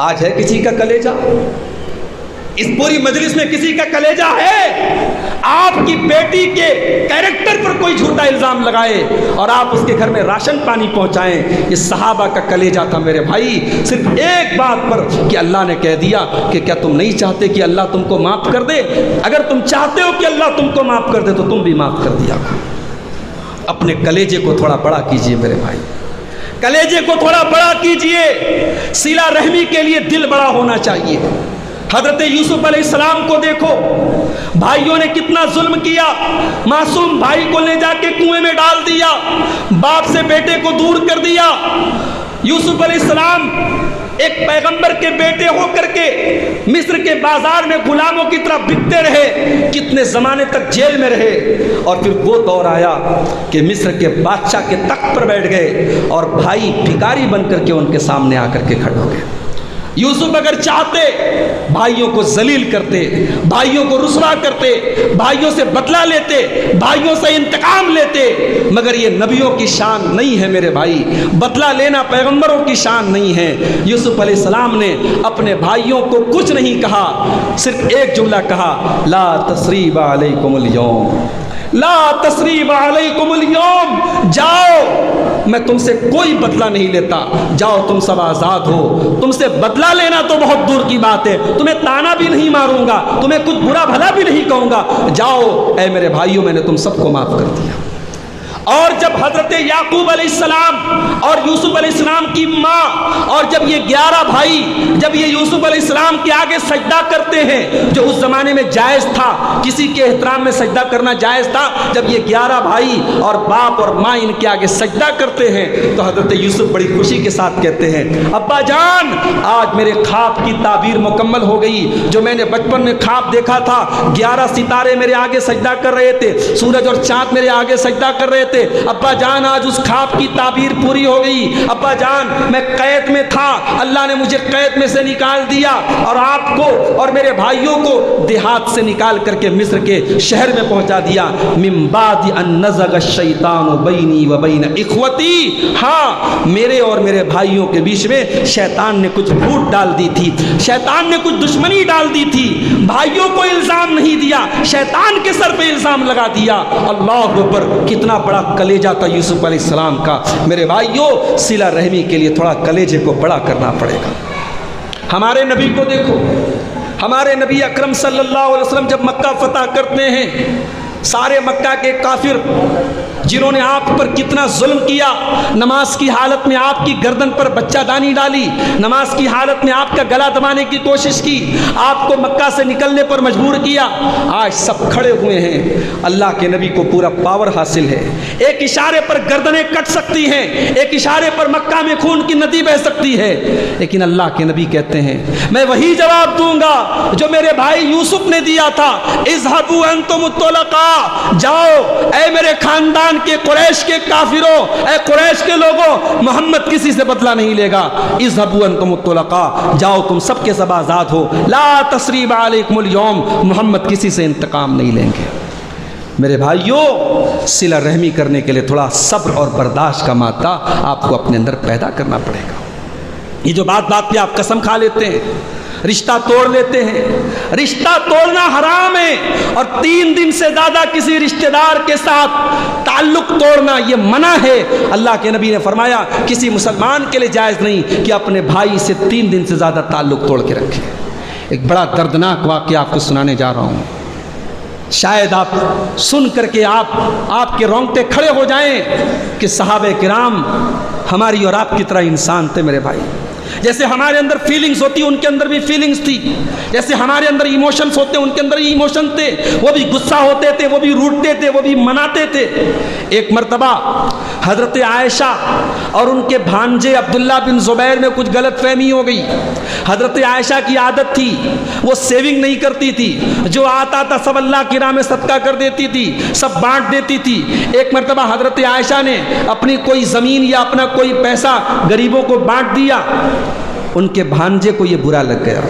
[SPEAKER 2] آج ہے کسی کا کلیجہ؟ اس پوری مجلس میں کسی کا کلیجہ ہے؟ آپ کی بیٹی کے کیریکٹر پر کوئی جھوٹا الزام لگائے اور آپ اس کے گھر میں راشن پانی پہنچائیں؟ یہ صحابہ کا کلیجہ تھا میرے بھائی، صرف ایک بات پر کہ اللہ نے کہہ دیا کہ کیا تم نہیں چاہتے کہ اللہ تم کو معاف کر دے؟ اگر تم چاہتے ہو کہ اللہ تم کو معاف کر دے تو تم بھی معاف کر دیا۔ اپنے کلیجے کو تھوڑا بڑا کیجئے میرے بھائی، کلیجے کو تھوڑا بڑا کیجئے۔ صلہ رحمی کے لیے دل بڑا ہونا چاہیے۔ حضرت یوسف علیہ السلام کو دیکھو، بھائیوں نے کتنا ظلم کیا، معصوم بھائی کو لے جا کے کنویں میں ڈال دیا، باپ سے بیٹے کو دور کر دیا۔ یوسف علیہ السلام ایک پیغمبر کے بیٹے ہو کر کے مصر کے بازار میں غلاموں کی طرح بکتے رہے، کتنے زمانے تک جیل میں رہے، اور پھر وہ دور آیا کہ مصر کے بادشاہ کے تخت پر بیٹھ گئے اور بھائی بھکاری بن کر کے ان کے سامنے آ کر کے کھڑے ہو گئے۔ یوسف اگر چاہتے بھائیوں کو ذلیل کرتے، بھائیوں کو رسوا کرتے، بھائیوں سے بدلہ لیتے، بھائیوں سے انتقام لیتے، مگر یہ نبیوں کی شان نہیں ہے میرے بھائی، بدلہ لینا پیغمبروں کی شان نہیں ہے۔ یوسف علیہ السلام نے اپنے بھائیوں کو کچھ نہیں کہا، صرف ایک جملہ کہا، لا تثریب علیکم اليوم، لا تثریب علیکم اليوم، جاؤ میں تم سے کوئی بدلہ نہیں لیتا، جاؤ تم سب آزاد ہو، تم سے بدلہ لینا تو بہت دور کی بات ہے، تمہیں تانا بھی نہیں ماروں گا، تمہیں کچھ برا بھلا بھی نہیں کہوں گا، جاؤ اے میرے بھائیوں میں نے تم سب کو معاف کر دیا۔ اور جب حضرت یعقوب علیہ السلام اور یوسف علیہ السلام کی ماں اور جب یہ 11 بھائی جب یہ یوسف علیہ السلام کے آگے سجدہ کرتے ہیں، جو اس زمانے میں جائز تھا، کسی کے احترام میں سجدہ کرنا جائز تھا، جب یہ 11 بھائی اور باپ اور ماں ان کے آگے سجدہ کرتے ہیں تو حضرت یوسف بڑی خوشی کے ساتھ کہتے ہیں ابا جان آج میرے خواب کی تعبیر مکمل ہو گئی، جو میں نے بچپن میں خواب دیکھا تھا 11 ستارے میرے آگے سجدہ کر رہے تھے، سورج اور چاند میرے آگے سجدہ کر رہے تھے، ابا جان آج اس خواب کی تعبیر پوری ہو گئی، ابا جان میں قید میں تھا، اللہ نے مجھے قید میں سے نکال دیا اور آپ کو اور میرے بھائیوں کو دیہات سے نکال کر کے مصر کے شہر میں پہنچا دیا، من بعد ان نزغ الشیطان بینی و بین اخوتی، ہاں میرے اور میرے بھائیوں کے بیچ میں شیطان نے کچھ پھوٹ ڈال دی تھی، شیطان نے کچھ دشمنی ڈال دی تھی، بھائیوں کو الزام نہیں دیا، شیطان کے سر پہ الزام لگا دیا۔ اللہ اکبر، کتنا بڑا کلیجہ تھا یوسف علیہ السلام کا۔ میرے بھائیوں، صلہ رحمی کے لیے تھوڑا کلیجے کو بڑا کرنا پڑے گا۔ ہمارے نبی کو دیکھو، ہمارے نبی اکرم صلی اللہ علیہ وسلم جب مکہ فتح کرتے ہیں، سارے مکہ کے کافر جنہوں نے آپ پر کتنا ظلم کیا، نماز کی حالت میں آپ کی گردن پر بچہ دانی ڈالی، نماز کی حالت میں آپ کا گلا دبانے کی کوشش کی، آپ کو مکہ سے نکلنے پر مجبور کیا، آج سب کھڑے ہوئے ہیں۔ اللہ کے نبی کو پورا پاور حاصل ہے، ایک اشارے پر گردنیں کٹ سکتی ہیں، ایک اشارے پر مکہ میں خون کی ندی بہہ سکتی ہے، لیکن اللہ کے نبی کہتے ہیں میں وہی جواب دوں گا جو میرے بھائی یوسف نے دیا تھا، اذهبوا انتم الطلقاء، جاؤ اے میرے خاندان کے قریش کے کافروں، اے قریش کے لوگوں، محمد کسی سے بدلہ نہیں لے گا، اذهبوا انتم الطلقاء، جاؤ تم سب کے سب آزاد ہو، لا تثریب علیکم اليوم، محمد کسی سے انتقام نہیں لیں گے۔ میرے بھائیوں، صلہ رحمی کرنے کے لیے تھوڑا صبر اور برداشت کا مادہ آپ کو اپنے اندر پیدا کرنا پڑے گا۔ یہ جو بات پہ آپ قسم کھا لیتے ہیں، رشتہ توڑ لیتے ہیں، رشتہ توڑنا حرام ہے، اور 3 دن سے زیادہ کسی رشتہ دار کے ساتھ تعلق توڑنا یہ منع ہے۔ اللہ کے نبی نے فرمایا کسی مسلمان کے لیے جائز نہیں کہ اپنے بھائی سے 3 دن سے زیادہ تعلق توڑ کے رکھے۔ ایک بڑا دردناک واقعہ آپ کو سنانے جا رہا ہوں، شاید آپ سن کر کے آپ کے رونگٹے کھڑے ہو جائیں کہ صحابہ کرام ہماری اور آپ کی طرح انسان تھے میرے بھائی، جیسے ہمارے اندر فیلنگز ہوتی ان کے اندر بھی فیلنگز تھی، جیسے ہمارے اندر ایموشنز ہوتے ان کے اندر ایموشن تھے، وہ بھی غصہ ہوتے تھے، وہ بھی روٹتے تھے، وہ بھی مناتے تھے۔ ایک مرتبہ حضرت عائشہ اور ان کے بھانجے عبداللہ بن زبیر میں کچھ غلط فہمی ہو گئی۔ حضرت عائشہ کی عادت تھی وہ سیونگ نہیں کرتی تھی، جو آتا تھا سب اللہ کی راہ میں صدقہ کر دیتی تھی، سب بانٹ دیتی تھی۔ ایک مرتبہ حضرت عائشہ نے اپنی کوئی زمین یا اپنا کوئی پیسہ غریبوں کو بانٹ دیا، ان کے بھانجے کو یہ برا لگ گیا۔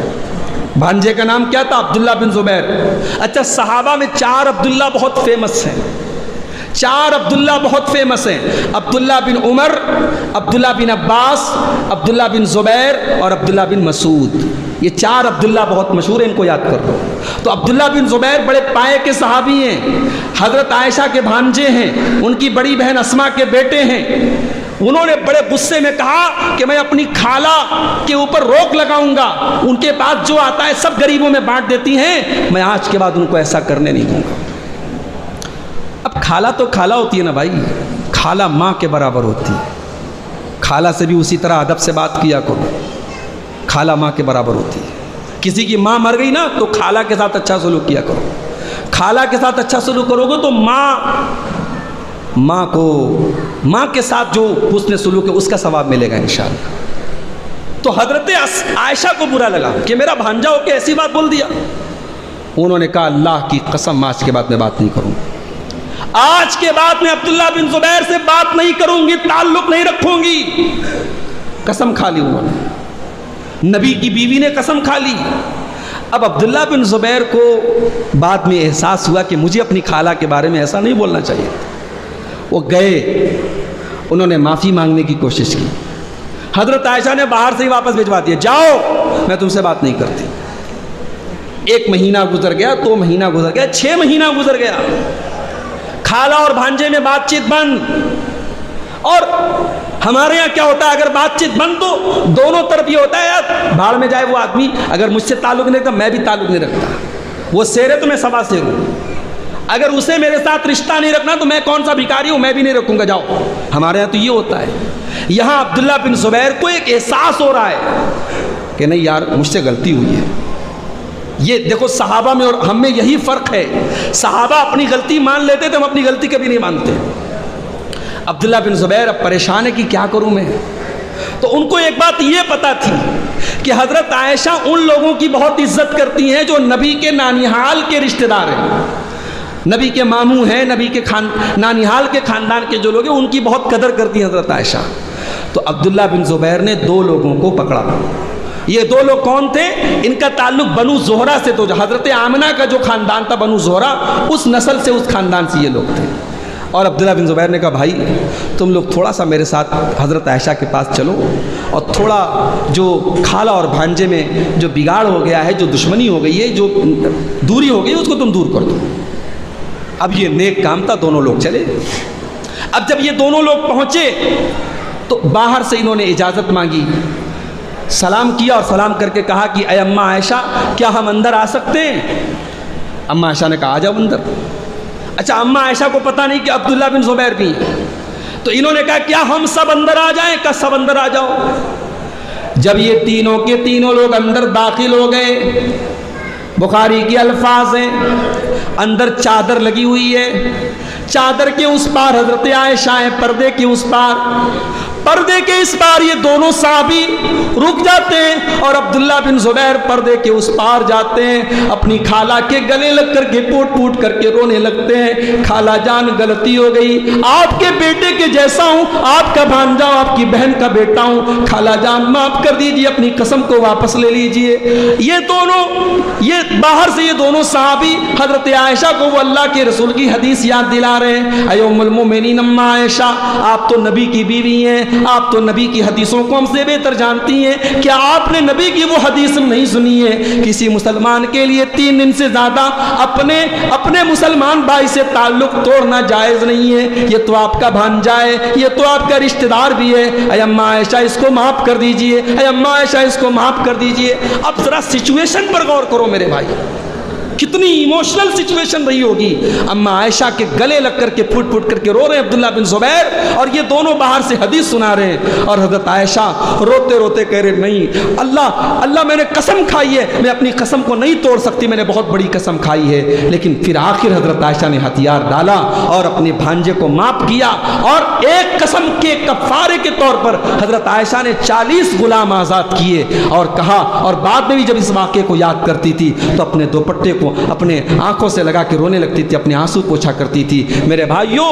[SPEAKER 2] بھانجے کا نام کیا تھا؟ عبداللہ بن زبیر۔ اچھا، صحابہ میں 4 عبداللہ بہت فیمس ہیں، 4 عبداللہ بہت فیمس ہیں، عبداللہ بن عمر، عبداللہ بن عباس، عبداللہ بن زبیر اور عبداللہ بن مسعود۔ یہ 4 عبداللہ بہت مشہور ہیں، ان کو یاد کر لو۔ تو عبداللہ بن زبیر بڑے پائے کے صحابی ہیں، حضرت عائشہ کے بھانجے ہیں، ان کی بڑی بہن اسما کے بیٹے ہیں۔ انہوں نے بڑے غصے میں کہا کہ میں اپنی خالہ کے اوپر روک لگاؤں گا، ان کے پاس جو آتا ہے سب غریبوں میں بانٹ دیتی ہیں، میں آج کے بعد ان کو ایسا کرنے نہیں دوں گا۔ اب خالہ تو خالہ ہوتی ہے نا بھائی، خالہ ماں کے برابر ہوتی ہے، خالہ سے بھی اسی طرح ادب سے بات کیا کرو، خالہ ماں کے برابر ہوتی ہے۔ کسی کی ماں مر گئی نا تو خالہ کے ساتھ اچھا سلوک کیا کرو، خالہ کے ساتھ اچھا سلوک کرو گے تو ماں کے ساتھ جو حسن سلوک ہے اس کا ثواب ملے گا انشاءاللہ۔ تو حضرت عائشہ کو برا لگا کہ میرا بھانجا ہو کے ایسی بات بول دیا۔ انہوں نے کہا اللہ کی قسم آج کے بعد میں بات نہیں کروں، آج کے بعد میں عبداللہ بن زبیر سے بات نہیں کروں گی، تعلق نہیں رکھوں گی۔ قسم کھا لی انہوں نے، نبی کی بیوی نے قسم کھا لی۔ اب عبداللہ بن زبیر کو بعد میں احساس ہوا کہ مجھے اپنی خالہ کے بارے میں ایسا نہیں بولنا چاہیے۔ وہ گئے، انہوں نے معافی مانگنے کی کوشش کی، حضرت عائشہ نے باہر سے ہی واپس بھجوا دیا، جاؤ میں تم سے بات نہیں کرتی۔ 1 مہینہ گزر گیا، 2 مہینہ گزر گیا، 6 مہینہ گزر گیا، خالہ اور بھانجے میں بات چیت بند۔ اور ہمارے یہاں کیا ہوتا ہے، اگر بات چیت بند تو دونوں طرف یہ ہوتا ہے یار بھاڑ میں جائے وہ آدمی، اگر مجھ سے تعلق نہیں رکھتا میں بھی تعلق نہیں رکھتا، وہ شیر ہے تو میں سوا شیر ہوں۔ اگر اسے میرے ساتھ رشتہ نہیں رکھنا تو میں کون سا بھکاری ہوں، میں بھی نہیں رکھوں گا، جاؤ۔ ہمارے یہاں تو یہ ہوتا ہے۔ یہاں عبداللہ بن زبیر کو ایک احساس ہو رہا ہے کہ نہیں یار مجھ سے غلطی ہوئی ہے۔ یہ دیکھو صحابہ میں اور ہم میں یہی فرق ہے، صحابہ اپنی غلطی مان لیتے تھے، ہم اپنی غلطی کبھی نہیں مانتے۔ عبداللہ بن زبیر اب پریشان ہے کہ کیا کروں میں، تو ان کو ایک بات یہ پتا تھی کہ حضرت عائشہ ان لوگوں کی بہت عزت کرتی ہیں جو نبی کے نانیحال کے رشتہ دار ہیں، نبی کے ماموں ہیں، نبی کے نانیحال کے خاندان کے جو لوگ ہیں ان کی بہت قدر کرتی ہیں حضرت عائشہ۔ تو عبداللہ بن زبیر نے دو لوگوں کو پکڑا۔ یہ دو لوگ کون تھے؟ ان کا تعلق بنو زہرہ سے، تو حضرت آمنہ کا جو خاندان تھا بنو زہرہ، اس نسل سے، اس خاندان سے یہ لوگ تھے۔ اور عبداللہ بن زبیر نے کہا بھائی تم لوگ تھوڑا سا میرے ساتھ حضرت عائشہ کے پاس چلو، اور تھوڑا جو خالہ اور بھانجے میں جو بگاڑ ہو گیا ہے، جو دشمنی ہو گئی ہے، جو دوری ہو گئی ہے، اس کو تم دور کر دو۔ اب یہ نیک کام تھا، دونوں لوگ چلے۔ اب جب یہ دونوں لوگ پہنچے تو باہر سے انہوں نے اجازت مانگی، سلام کیا اور سلام کر کے کہا کہ اے اماں عائشہ کیا ہم اندر آ سکتے ہیں؟ اماں عائشہ نے کہا آ جاؤ اندر۔ اچھا اماں عائشہ کو پتہ نہیں کہ عبداللہ بن زبیر بھی ہیں، تو انہوں نے کہا کیا ہم سب اندر آ جائیں؟ کہ سب اندر آ جاؤ۔ جب یہ تینوں کے تینوں لوگ اندر داخل ہو گئے، بخاری کے الفاظ ہیں، اندر چادر لگی ہوئی ہے، چادر کے اس پار حضرت عائشہ ہیں، پردے کے اس پار، پردے کے اس پار یہ دونوں صحابی رک جاتے ہیں، اور عبداللہ بن زبیر پردے کے اس پار جاتے ہیں، اپنی خالہ کے گلے لگ کر کے پوٹ پوٹ کر کے رونے لگتے ہیں۔ خالہ جان غلطی ہو گئی، آپ کے بیٹے کے جیسا ہوں، آپ کا بھانجا ہوں، آپ کی بہن کا بیٹا ہوں، خالہ جان معاف کر دیجئے، اپنی قسم کو واپس لے لیجئے۔ یہ دونوں، یہ باہر سے یہ دونوں صحابی حضرت عائشہ کو وہ اللہ کے رسول کی حدیث یاد دلا رہے ہیں، اے ام المومنین اماں عائشہ آپ تو نبی کی بیوی ہیں، آپ تو نبی کی حدیثوں کو ہم سے بہتر جانتی ہیں، کیا آپ نے نبی کی وہ حدیث نہیں سنی ہے کسی مسلمان کے لیے 3 دن سے زیادہ اپنے مسلمان بھائی سے تعلق توڑنا جائز نہیں ہے؟ یہ تو آپ کا بھانجا ہے، یہ تو آپ کا رشتہ دار بھی ہے، اے اماں عائشہ اس کو معاف کر دیجئے، اے اماں عائشہ اس کو معاف کر دیجئے۔ اب ذرا سچویشن پر غور کرو میرے بھائی، کتنی ایموشنل سچویشن رہی ہوگی۔ اماں عائشہ کے گلے لگ کر کے پھٹ پھٹ کر کے رو رہے ہیں عبداللہ بن زبیر، اور یہ دونوں باہر سے حدیث سنا رہے ہیں، اور حضرت عائشہ روتے روتے کہہ رہے نہیں اللہ میں نے قسم کھائی ہے، میں اپنی قسم کو نہیں توڑ سکتی، میں نے بہت بڑی قسم کھائی ہے۔ لیکن پھر آخر حضرت عائشہ نے ہتھیار ڈالا اور اپنے بھانجے کو معاف کیا، اور ایک قسم کے کفارے کے طور پر حضرت عائشہ نے 40 غلام آزاد کیے، اور کہا، اور بعد میں بھی جب اس واقعے کو یاد کرتی تھی تو اپنے دوپٹے کو اپنے آنکھوں سے لگا کے رونے لگتی تھی، اپنے آنسو پوچھا کرتی تھی۔ میرے بھائیوں،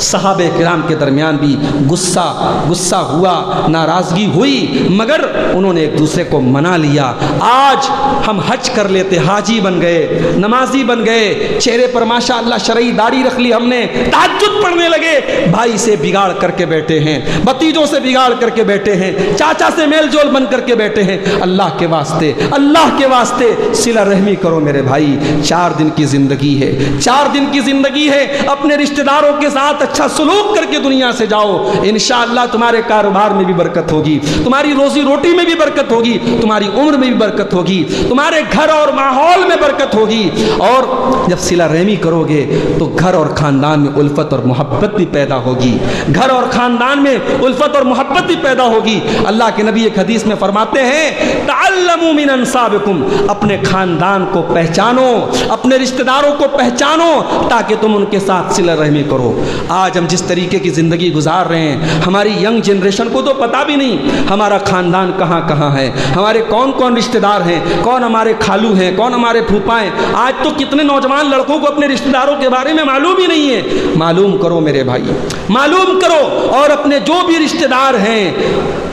[SPEAKER 2] صحابہ کرام کے درمیان بھی غصہ ہوا، ناراضگی ہوئی، مگر انہوں نے ایک دوسرے کو منا لیا۔ آج ہم حج کر لیتے، حاجی بن گئے، نمازی بن گئے، چہرے پر ماشاءاللہ شرعی داڑھی رکھ لی ہم نے، تہجد پڑھنے لگے، بھائی سے بگاڑ کر کے بیٹھے ہیں، بھتیجوں سے بگاڑ کر کے بیٹھے ہیں، چاچا سے میل جول بن کر کے بیٹھے ہیں۔ اللہ کے واسطے صلہ رحمی کرو میرے بھائی، 4 دن کی زندگی ہے، 4 دن کی زندگی ہے، اپنے رشتہ داروں کے ساتھ اچھا سلوک کر کے دنیا سے جاؤ، انشاءاللہ تمہارے کاروبار میں بھی برکت ہوگی، تمہاری روزی روٹی میں بھی برکت ہوگی، تمہاری عمر میں بھی برکت ہوگی، تمہارے گھر اور ماحول میں برکت ہوگی۔ اور جب صلہ رحمی کرو گے تو گھر اور خاندان میں الفت اور محبت بھی پیدا ہوگی، گھر اور خاندان میں الفت اور محبت بھی پیدا ہوگی۔ اللہ کے نبی ایک حدیث میں فرماتے ہیں تعلموا من انسابکم، اپنے خاندان کو پہچانو، اپنے رشتہ داروں کو پہچانو تاکہ تم ان کے ساتھ صلہ رحمی کرو۔ آج ہم جس طریقے کی زندگی گزار رہے ہیں، ہماری ینگ جنریشن کو تو پتہ بھی نہیں ہمارا خاندان کہاں کہاں ہے، ہمارے کون کون رشتہ دار ہیں، کون ہمارے خالو ہیں، کون ہمارے پھوپھا ہیں۔ آج تو کتنے نوجوان لڑکوں کو اپنے رشتہ داروں کے بارے میں معلوم ہی نہیں ہے۔ معلوم کرو میرے بھائی، معلوم کرو، اور اپنے جو بھی رشتہ دار ہیں،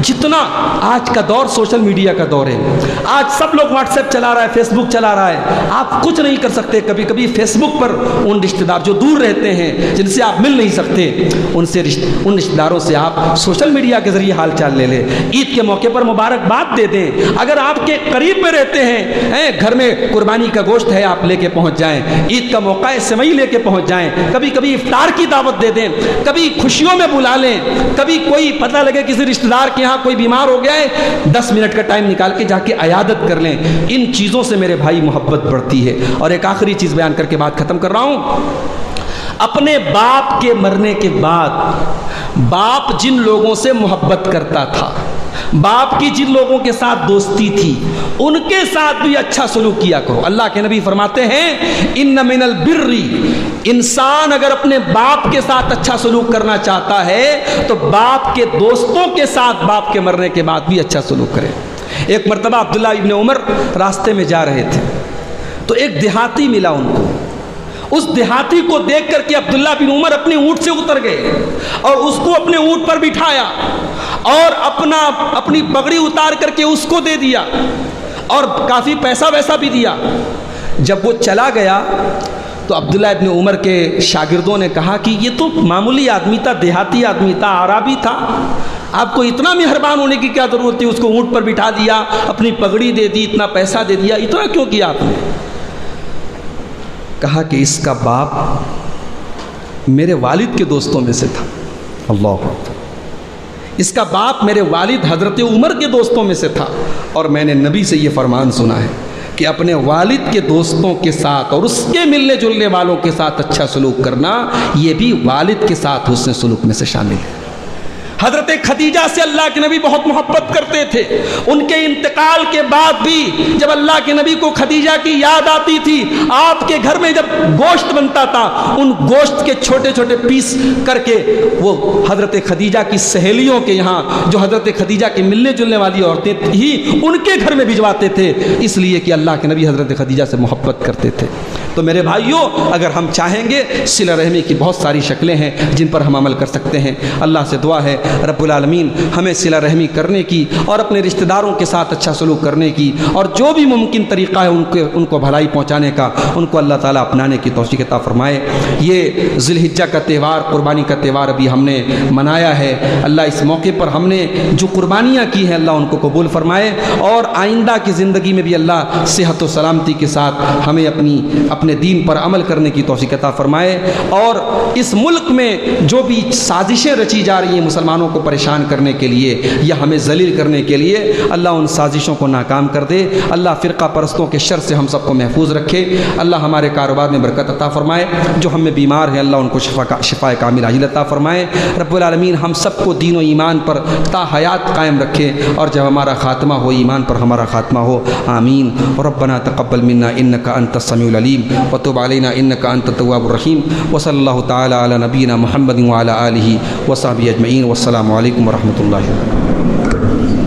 [SPEAKER 2] جتنا آج کا دور سوشل میڈیا کا دور ہے، آج سب لوگ واٹس ایپ چلا رہا ہے، فیس بک چلا رہا ہے، آپ کچھ نہیں کر سکتے۔ کبھی کبھی فیس بک پر ان رشتہ دار جو دور رہتے ہیں، جن سے آپ مل نہیں سکتے، ان رشتہ داروں سے آپ سوشل میڈیا کے ذریعے حال چال لے لیں، عید کے موقع پر مبارکباد دے دیں۔ اگر آپ کے قریب میں رہتے ہیں، گھر میں قربانی کا گوشت ہے، آپ لے کے پہنچ جائیں، عید کا موقع ہے، سوئی لے کے پہنچ جائیں، کبھی کبھی افطار کی دعوت دے دیں، کبھی خوشیوں میں بلا لیں، کبھی کوئی پتہ لگے کسی رشتہ دار کے یہاں کوئی بیمار ہو گیا ہے 10 منٹ کا ٹائم نکال کے جا کے عیادت کر لیں. ان چیزوں سے میرے بھائی محبت بڑھتی ہے. اور ایک آخری چیز بیان کر کے بات ختم کر رہا ہوں. اپنے باپ کے مرنے کے بعد باپ جن لوگوں سے محبت کرتا تھا, باپ کی جن لوگوں کے ساتھ دوستی تھی, ان کے ساتھ بھی اچھا سلوک کیا کرو. اللہ کے نبی فرماتے ہیں ان من البر, انسان اگر اپنے باپ کے ساتھ اچھا سلوک کرنا چاہتا ہے تو باپ کے دوستوں کے ساتھ باپ کے مرنے کے بعد بھی اچھا سلوک کرے. ایک مرتبہ عبداللہ ابن عمر راستے میں جا رہے تھے تو ایک دیہاتی ملا ان کو. اس دیہاتی کو دیکھ کر کے عبداللہ بن عمر اپنے اونٹ سے اتر گئے اور اس کو اپنے اونٹ پر بٹھایا اور اپنی پگڑی اتار کر کے اس کو دے دیا اور کافی پیسہ ویسا بھی دیا. جب وہ چلا گیا تو عبداللہ ابن عمر کے شاگردوں نے کہا کہ یہ تو معمولی آدمی تھا, دیہاتی آدمی تھا, عربی تھا, آپ کو اتنا مہربان ہونے کی کیا ضرورت تھی؟ اس کو اونٹ پر بٹھا دیا, اپنی پگڑی دے دی, اتنا پیسہ دے دیا, اتنا کیوں کیا آپ نے؟ کہا کہ اس کا باپ میرے والد کے دوستوں میں سے تھا. اللہ اکبر. اس کا باپ میرے والد حضرت عمر کے دوستوں میں سے تھا اور میں نے نبی سے یہ فرمان سنا ہے کہ اپنے والد کے دوستوں کے ساتھ اور اس کے ملنے جلنے والوں کے ساتھ اچھا سلوک کرنا یہ بھی والد کے ساتھ حسن سلوک میں سے شامل ہے. حضرت خدیجہ سے اللہ کے نبی بہت محبت کرتے تھے. ان کے انتقال کے بعد بھی جب اللہ کے نبی کو خدیجہ کی یاد آتی تھی, آپ کے گھر میں جب گوشت بنتا تھا, ان گوشت کے چھوٹے چھوٹے پیس کر کے وہ حضرت خدیجہ کی سہیلیوں کے یہاں, جو حضرت خدیجہ کے ملنے جلنے والی عورتیں ہی, ان کے گھر میں بھجواتے تھے, اس لیے کہ اللہ کے نبی حضرت خدیجہ سے محبت کرتے تھے. تو میرے بھائیوں, اگر ہم چاہیں گے, صلہ رحمی کی بہت ساری شکلیں ہیں جن پر ہم عمل کر سکتے ہیں. اللہ سے دعا ہے رب العالمین ہمیں صلہ رحمی کرنے کی اور اپنے رشتہ داروں کے ساتھ اچھا سلوک کرنے کی اور جو بھی ممکن طریقہ ہے ان کو بھلائی پہنچانے کا, ان کو اللہ تعالیٰ اپنانے کی توفیق عطا فرمائے. یہ ذی الحجہ کا تہوار, قربانی کا تہوار ابھی ہم نے منایا ہے. اللہ اس موقع پر ہم نے جو قربانیاں کی ہیں اللہ ان کو قبول فرمائے اور آئندہ کی زندگی میں بھی اللہ صحت و سلامتی کے ساتھ ہمیں اپنے دین پر عمل کرنے کی توفیق عطا فرمائے. اور اس ملک میں جو بھی سازشیں رچی جا رہی ہیں مسلمانوں کو پریشان کرنے کے لیے یا ہمیں ذلیل کرنے کے لیے, اللہ ان سازشوں کو ناکام کر دے. اللہ فرقہ پرستوں کے شر سے ہم سب کو محفوظ رکھے. اللہ ہمارے کاروبار میں برکت عطا فرمائے. جو ہم میں بیمار ہیں اللہ ان کو شفا کامل عاجل عطا فرمائے. رب العالمین ہم سب کو دین و ایمان پر تا حیات قائم رکھے اور جب ہمارا خاتمہ ہو ایمان پر ہمارا خاتمہ ہو. آمین. ربنا تقبل منا انک انت السمیع العلیم وتب علینا انک انت التواب الرحیم. وصلی اللہ تعالی علی نبینا محمد وعلی آلہ وصحبہ اجمعین. والسلام علیکم ورحمۃ اللہ.